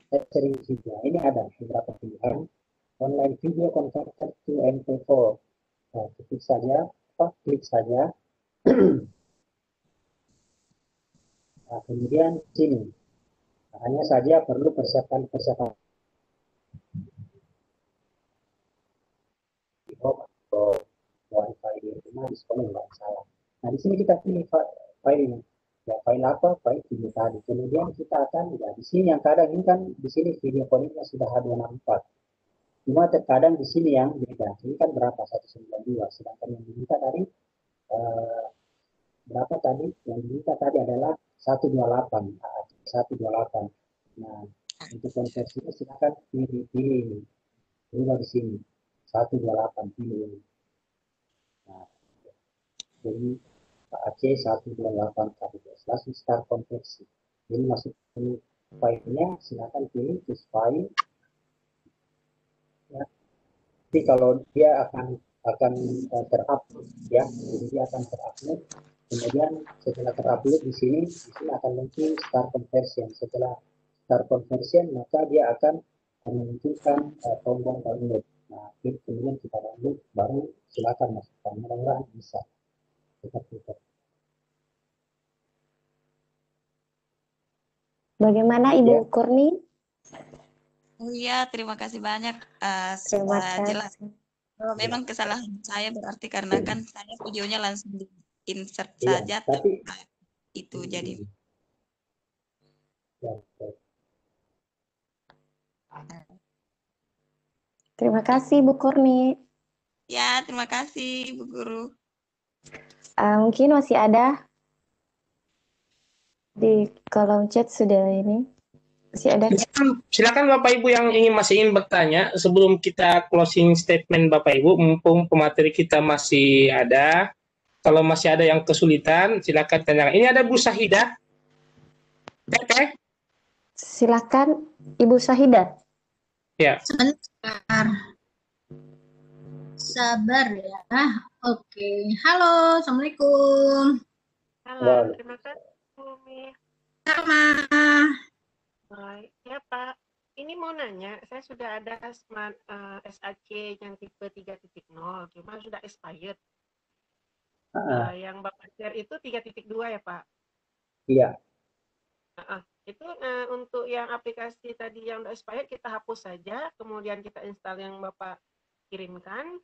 Saya sering juga, ini ada beberapa pilihan online video converter to MP4. Nah, klik saja. Nah, kemudian sini, hanya saja perlu persiapan atau wifi di rumah diskonnya nggak salah. Nah, di sini kita pilih filenya. Ya, file apa? File video tadi. Kemudian kita akan, ya di sini yang kadang ini kan di sini video codingnya sudah H264. Cuma terkadang di sini yang beda. Ini kan berapa? 192. Sedangkan yang diminta tadi berapa tadi? Yang diminta tadi adalah 128. 128. Nah, untuk konversinya silakan pilih ini. Pilih di sini. 128 pilih ini. Nah, jadi Pak Aceh 128 KBS. Langsung start konversi. Jadi masuk ke filenya, silakan pilih choose file. Ya. Jadi kalau dia akan terupload ya, jadi dia akan terupload. Kemudian setelah terupload di sini akan muncul start conversion. Setelah start conversion maka dia akan menunjukkan tombol download. Nah, kemudian kita download, baru silakan masukkan. Mudah-mudahan bisa seperti itu. Bagaimana Ibu Ya. Kurni? Oh iya, terima kasih banyak. Terima Sudah jelas. kasih. Kalau memang kesalahan saya berarti karena kan saya videonya langsung di insert Iya, saja, tapi itu jadi. ya, Terima kasih Bu Kurni. Ya, terima kasih Bu Guru. Mungkin masih ada di kolom chat sudah ini. Masih ada. Silakan Bapak Ibu yang masih ingin bertanya sebelum kita closing statement Bapak Ibu, mumpung pemateri kita masih ada. Kalau masih ada yang kesulitan, silakan tanyakan. Ini ada Bu Sahida. Oke. Silakan Ibu Sahida. Ya. Sebentar. Sabar ya. Oke. Halo, Assalamualaikum. Halo, terima kasih Umi. Sama. Baik, ya Pak. Ini mau nanya, saya sudah ada SAC yang tipe 3.0, cuma sudah expired. Yang Bapak share itu 3.2 ya Pak? Iya. Itu untuk yang aplikasi tadi yang sudah expired kita hapus saja, kemudian kita install yang Bapak kirimkan,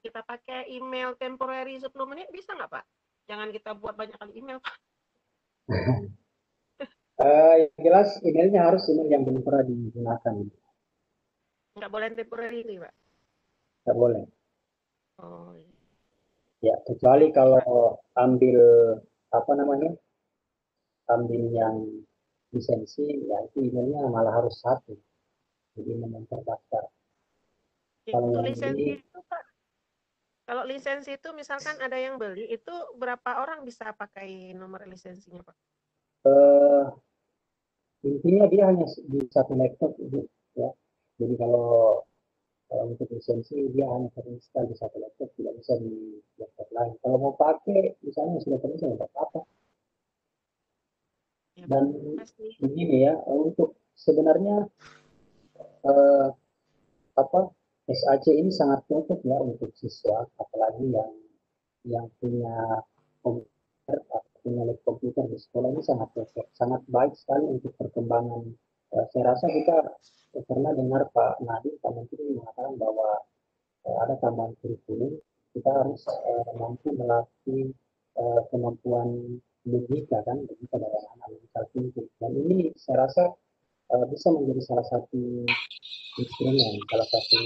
kita pakai email temporary suplementnya bisa nggak Pak? Jangan kita buat banyak kali email Pak. Yang jelas emailnya harus email yang belum pernah digunakan. Nggak boleh temporary ini Pak? Nggak boleh. Oh, iya. Ya, kecuali kalau ambil ambil yang lisensi, ya itu emailnya malah harus satu. Jadi memang terdaftar. Kalau Untuk yang lisensi beli, itu Pak, kalau lisensi itu misalkan ada yang beli, itu berapa orang bisa pakai nomor lisensinya Pak? intinya dia hanya di satu laptop, ya. Jadi kalau untuk lisensi dia hanya terinstall di satu laptop, tidak bisa di laptop lain. Kalau mau pakai, misalnya sudah terinstall, nggak apa-apa. Dan begini ya, untuk sebenarnya SAC ini sangat cocok ya untuk siswa, apalagi yang punya komputer atau punya lab komputer di sekolah ini sangat cocok, sangat baik sekali untuk perkembangan. Saya rasa kita pernah dengar Pak Nadiem, Pak Menteri mengatakan bahwa ada tambahan kurikulum, kita harus mampu melatih kemampuan logika dari anak-anak logical thinking. Dan ini saya rasa bisa menjadi salah satu instrumen, salah satu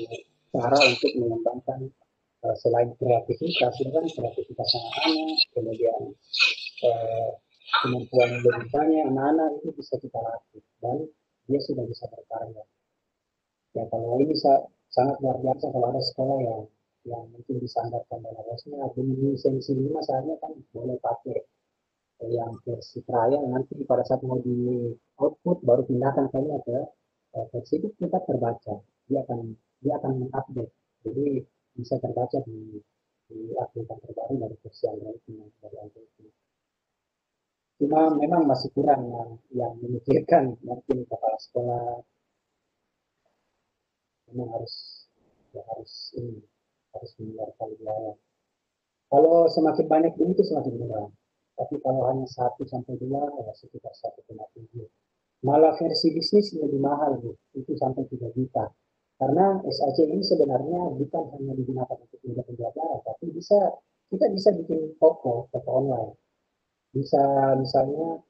cara untuk mengembangkan selain kreativitas, kan kreativitas anak-anak, kemudian kemampuan logikanya anak-anak itu bisa kita latih dan dia sudah bisa berkarya. Ya kalau ini sangat luar biasa kalau ada sekolah yang mungkin disandarkan dan harusnya dengan lisensi 5 saatnya kan boleh pakai yang versi trial, nanti pada saat mau di output baru pindahkan saja ke versi itu tetap terbaca, dia akan mengupdate, jadi bisa terbaca di update terbaru dari versi Android dari Android. Cuma memang masih kurang yang memikirkan mungkin kepala sekolah, memang harus mengeluarkan biaya. Kalau semakin banyak itu semakin murah. Tapi kalau hanya 1 sampai 2 ya sekitar 1,7. Malah versi bisnis lebih mahal, itu sampai 3 juta. Karena SAC ini sebenarnya bukan hanya digunakan untuk pembelajaran, tapi kita bisa bikin toko online. Bisa misalnya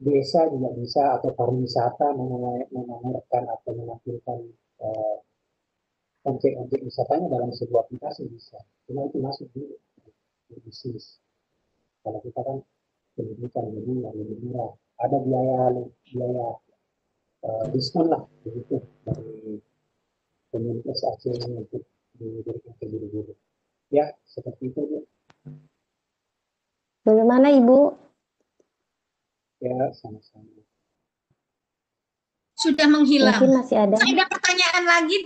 desa juga bisa, atau pariwisata memamerkan atau menampilkan objek-objek wisatanya dalam sebuah aplikasi bisa. Cuma itu masuk di bisnis. Kalau kita kan pendidikan jadi yang lebih murah. Ada biaya diskon lah begitu dari pemilik SAC untuk diberikan ke guru-guru. Ya, seperti itu, Bu. Bagaimana Ibu? Ya, sama-sama. Sudah menghilang. Mungkin masih ada. Ada pertanyaan lagi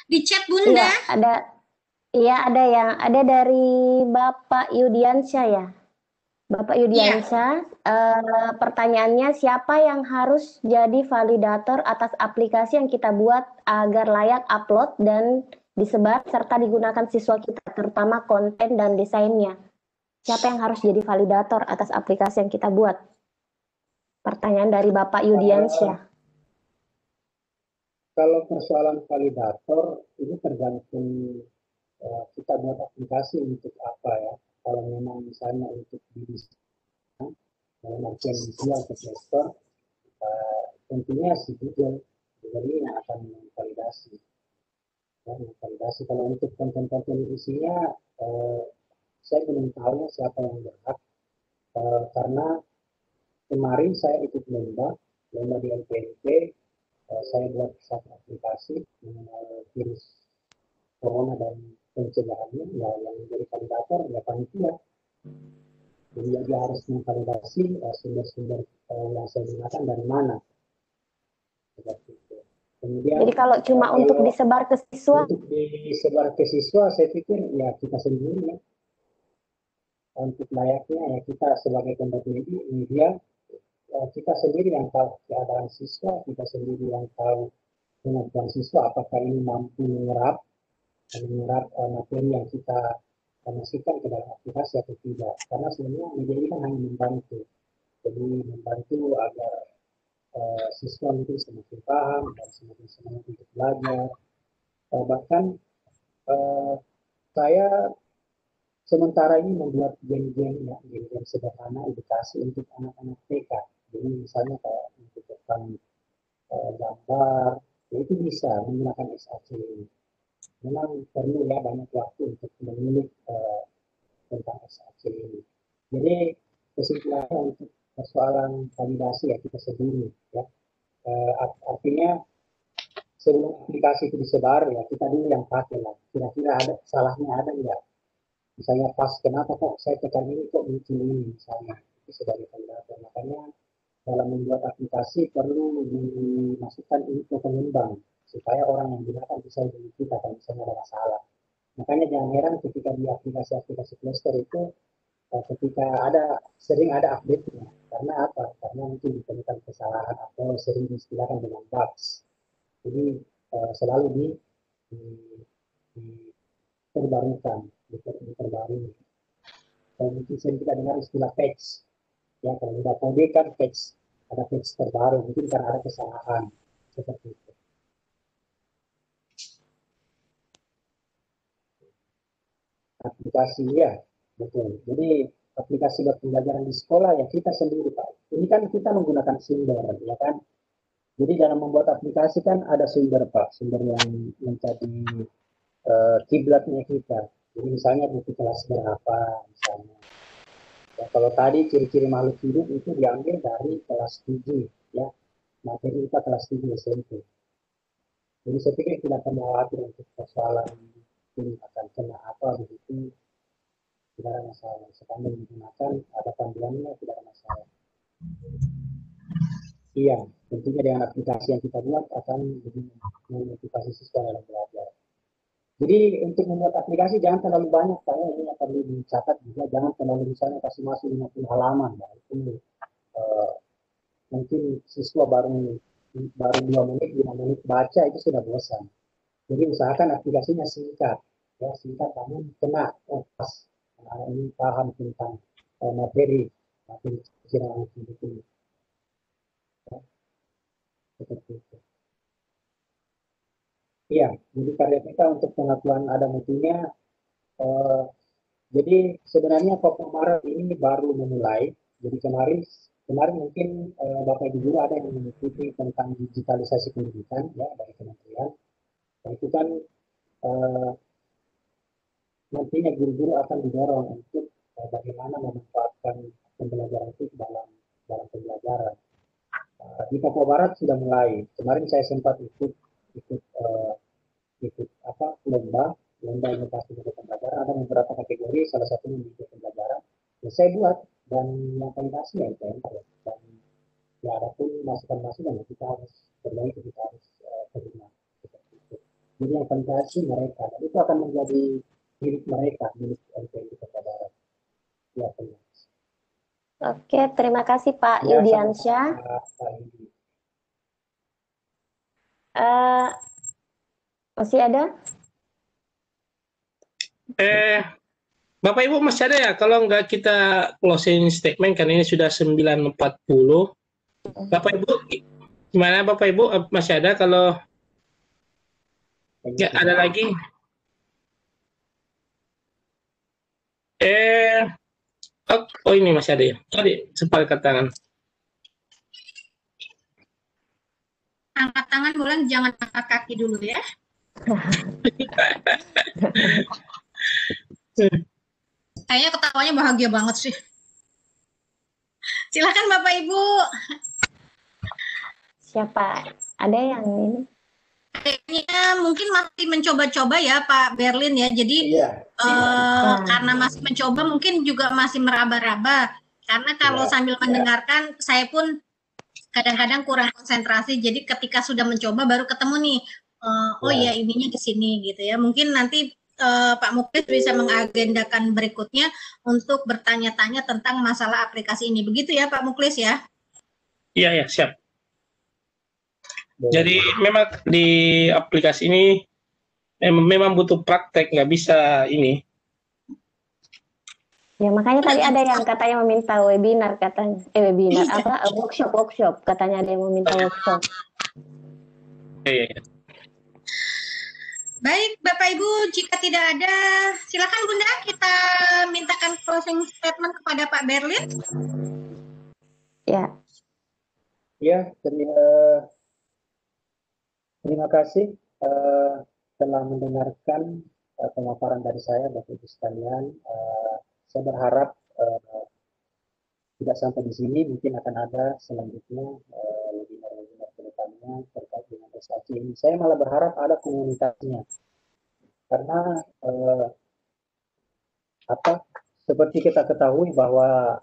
di chat Bunda. Iya, ada dari Bapak Yudiansyah ya. Bapak Yudiansyah, pertanyaannya siapa yang harus jadi validator atas aplikasi yang kita buat agar layak upload dan disebar serta digunakan siswa kita, terutama konten dan desainnya. Siapa yang harus jadi validator atas aplikasi yang kita buat? Pertanyaan dari Bapak Yudiansyah. Kalau persoalan validator, ini tergantung kita buat aplikasi untuk apa ya. Kalau memang misalnya untuk diri dalam artian visual ke Play Store, tentunya si Google ini yang akan memvalidasi. Ya, memvalidasi. Kalau untuk konten-konten isinya, saya belum tahu siapa yang berhak, karena kemarin saya ikut lomba di LPMP, saya buat satu aplikasi mengenai virus corona dan pencegahannya, ya yang menjadi validator ya panitia. Jadi dia harus memvalidasi sumber-sumber yang saya gunakan dari mana. Seperti itu. Kemudian, jadi kalau cuma untuk disebar ke siswa? Untuk disebar ke siswa, saya pikir ya kita sendiri ya. Untuk layaknya ya kita sebagai pembuat media, kita sendiri yang tahu keadaan siswa, kita sendiri yang tahu kemampuan siswa, apakah ini mampu menyerap materi yang kita masukkan ke dalam aplikasi atau tidak. Karena sebenarnya media ini kan hanya membantu. Jadi membantu agar siswa itu semakin paham dan semakin semangat untuk belajar. Bahkan saya sementara ini membuat game-game sederhana edukasi untuk anak-anak TK. Jadi misalnya kayak untuk gambar, ya itu bisa menggunakan SAC ini. Memang perlu ya banyak waktu untuk mengulik tentang SAC ini. Jadi kesimpulannya untuk persoalan validasi ya kita sendiri ya. Artinya sebelum aplikasi itu disebar ya kita dulu yang pakai lah. Kira-kira ada salahnya ada enggak? Misalnya pas kenapa kok saya tekan ini kok muncul ini misalnya itu sebagai validator. Makanya dalam membuat aplikasi perlu dimasukkan info pengembang supaya orang yang gunakan bisa lebih kita kalau misalnya ada masalah. Makanya jangan heran ketika di aplikasi-aplikasi Play Store itu ketika sering ada update-nya. Karena apa? Karena mungkin ditemukan kesalahan atau sering diistilahkan dengan bugs. Jadi selalu diperbarukan, diperbarui. Kalau mungkin sering kita dengar istilah patch. Ya, kalau sudah kode kan patch, ada patch terbaru, mungkin karena ada kesalahan seperti itu. Aplikasi ya, betul. Jadi aplikasi buat pembelajaran di sekolah ya kita sendiri Pak. Ini kan kita menggunakan sumber, ya kan. Jadi dalam membuat aplikasi kan ada sumber Pak, sumber yang menjadi kiblatnya kita. Jadi misalnya butuh kelas berapa, misalnya. Ya, kalau tadi ciri-ciri makhluk hidup itu diambil dari kelas 7, ya. Materi kita kelas 7 SMP. Jadi saya pikir tidak perlu khawatir untuk persoalan ini akan kena apa begitu, tidak ada masalah. Sepanjang digunakan ada panduannya tidak ada masalah. Iya, tentunya dengan aplikasi yang kita buat akan memotivasi siswa dalam belajar. Jadi untuk membuat aplikasi jangan terlalu banyak, saya ini perlu dicatat juga, jangan terlalu misalnya kasih masuk 50 halaman, ya. Itu mungkin siswa baru 2 menit, 5 menit baca itu sudah bosan. Jadi usahakan aplikasinya singkat, ya singkat namun kena pas ini paham tentang materi kira-kira itu. Ya, seperti itu. Iya, jadi karya kita untuk pengetahuan ada mutunya. Jadi sebenarnya Papua Barat ini baru memulai. Jadi kemarin kemarin mungkin Bapak Ibu guru ada yang mengikuti tentang digitalisasi pendidikan ya dari kementerian. Dan itu kan nantinya guru-guru akan didorong untuk bagaimana memanfaatkan pembelajaran itu dalam pembelajaran. Di Papua Barat sudah mulai. Kemarin saya sempat ikut lomba inovasi untuk pembelajaran. Ada beberapa kategori, salah satunya untuk pembelajaran. Ya, saya buat dan yang validasi ya dan ya ada pun masukan-masukan yang kita harus perbaiki, kita harus terima. Jadi yang validasi mereka, dan itu akan menjadi milik mereka, milik LPI Papua Barat. Ya, terima kasih. Oke, terima kasih Pak Ya, Yudiansyah. Masih ada? Bapak Ibu masih ada ya? Kalau enggak kita closing statement kan ini sudah 9.40. Bapak Ibu gimana Bapak Ibu masih ada? Kalau ya ada lagi? Oh ini masih ada ya. Tadi sempat angkat tangan. Angkat tangan boleh, jangan angkat kaki dulu ya. Kayaknya ketawanya bahagia banget sih. Silakan Bapak Ibu. Siapa? Ada yang ini? Kayaknya mungkin masih mencoba-coba ya Pak Berlin ya. Jadi karena masih mencoba mungkin juga masih meraba-raba. Karena kalau sambil mendengarkan saya pun kadang-kadang kurang konsentrasi. Jadi ketika sudah mencoba baru ketemu nih. Oh ya ininya di sini gitu ya. Mungkin nanti Pak Muklis bisa mengagendakan berikutnya untuk bertanya-tanya tentang masalah aplikasi ini. Begitu ya Pak Muklis ya? Iya, siap. Jadi memang di aplikasi ini memang butuh praktek, nggak bisa ini. Ya makanya tadi ada yang katanya meminta webinar katanya. Webinar apa? Workshop katanya ada yang meminta workshop. Iya. Baik, Bapak Ibu, jika tidak ada, silakan Bunda kita mintakan closing statement kepada Pak Berlin. Ya. Ya, terima kasih telah mendengarkan pemaparan dari saya, Bapak Ibu sekalian. Saya berharap tidak sampai di sini, mungkin akan ada selanjutnya webinar-webinar ke depannya terkait dengan SAC ini. Saya malah berharap ada komunitasnya. Karena seperti kita ketahui bahwa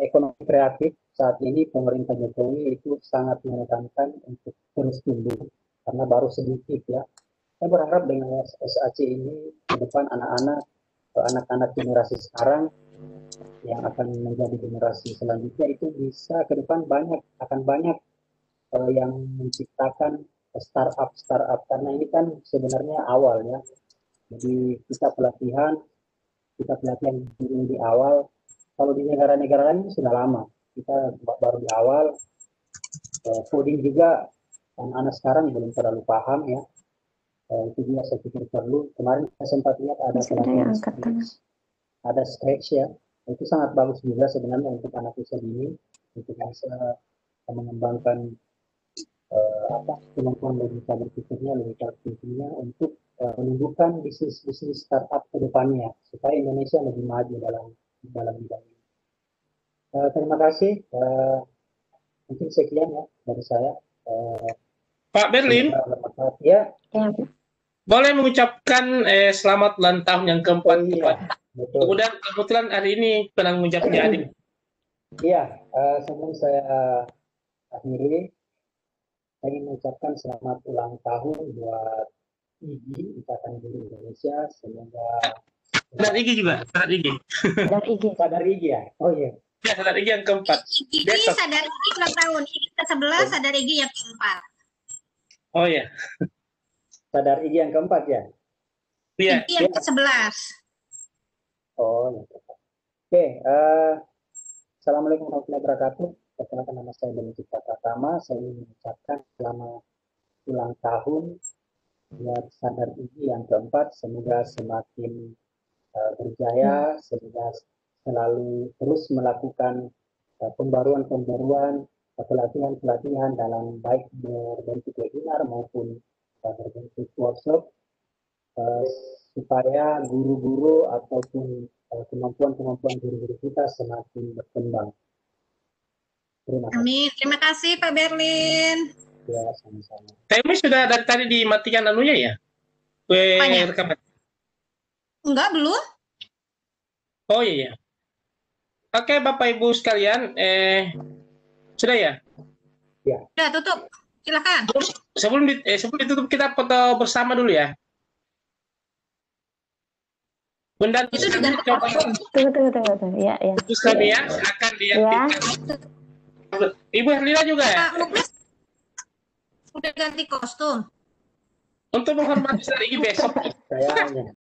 ekonomi kreatif saat ini pemerintah Jokowi itu sangat menekankan untuk terus tumbuh karena baru sedikit ya. Saya berharap dengan SAC ini ke depan anak-anak generasi sekarang yang akan menjadi generasi selanjutnya itu bisa ke depan akan banyak yang menciptakan startup karena ini kan sebenarnya awal ya. Jadi kita pelatihan dulu di awal. Kalau di negara-negara lain sudah lama, kita baru di awal. Coding juga anak-anak sekarang belum terlalu paham ya. Itu juga saya pikir perlu. Kemarin saya sempat lihat ada Scratch ya. Itu sangat bagus juga sebenarnya untuk anak usia dini untuk bisa mengembangkan kemampuan logika berpikirnya, logika berpikirnya untuk menumbuhkan bisnis startup ke depannya supaya Indonesia lebih maju dalam bidang ini. Terima kasih. Mungkin sekian ya dari saya. Pak Berlin, ya. Boleh mengucapkan selamat ulang tahun yang keempat. Kebetulan hari ini pernah mengucapnya adik. Iya, sebelum saya akhiri, saya ingin mengucapkan selamat ulang tahun buat IGI, Ikatan Guru Indonesia. Semoga Sadar IGI juga, Sadar IGI. Sadar IGI ya? Oh iya. Ya, Sadar IGI yang keempat. IGI Sadar IGI ulang tahun, IGI ke-11, Sadar IGI yang keempat. Oh iya. Sadar IGI yang keempat ya? Iya. IGI yang ke-11. Oh, ya. Oke. Assalamualaikum warahmatullahi wabarakatuh. Perkenalkan nama saya Beni Cipta Pratama. Saya ingin mengucapkan selamat ulang tahun buat Sadar IGI yang keempat. Semoga semakin berjaya, semoga selalu terus melakukan pembaruan pelatihan dalam baik berbentuk webinar maupun berbentuk workshop supaya guru-guru ataupun kemampuan guru-guru kita semakin berkembang. Terima kasih. Amin. Terima kasih Pak Berlin. Ya, sama-sama. Temi sudah dari tadi dimatikan anunya ya? Rekaman. Enggak, belum. Oh iya. Oke, Bapak Ibu sekalian, sudah ya? Udah tutup. Silakan. Sebelum ditutup kita foto bersama dulu ya. Bunda Itu juga Tunggu. Ya. Ibu Samia akan diaktifkan. Ibu Herlina juga ya? Pak Muklis udah ganti kostum. Untuk menghormati hari ini besok. Saya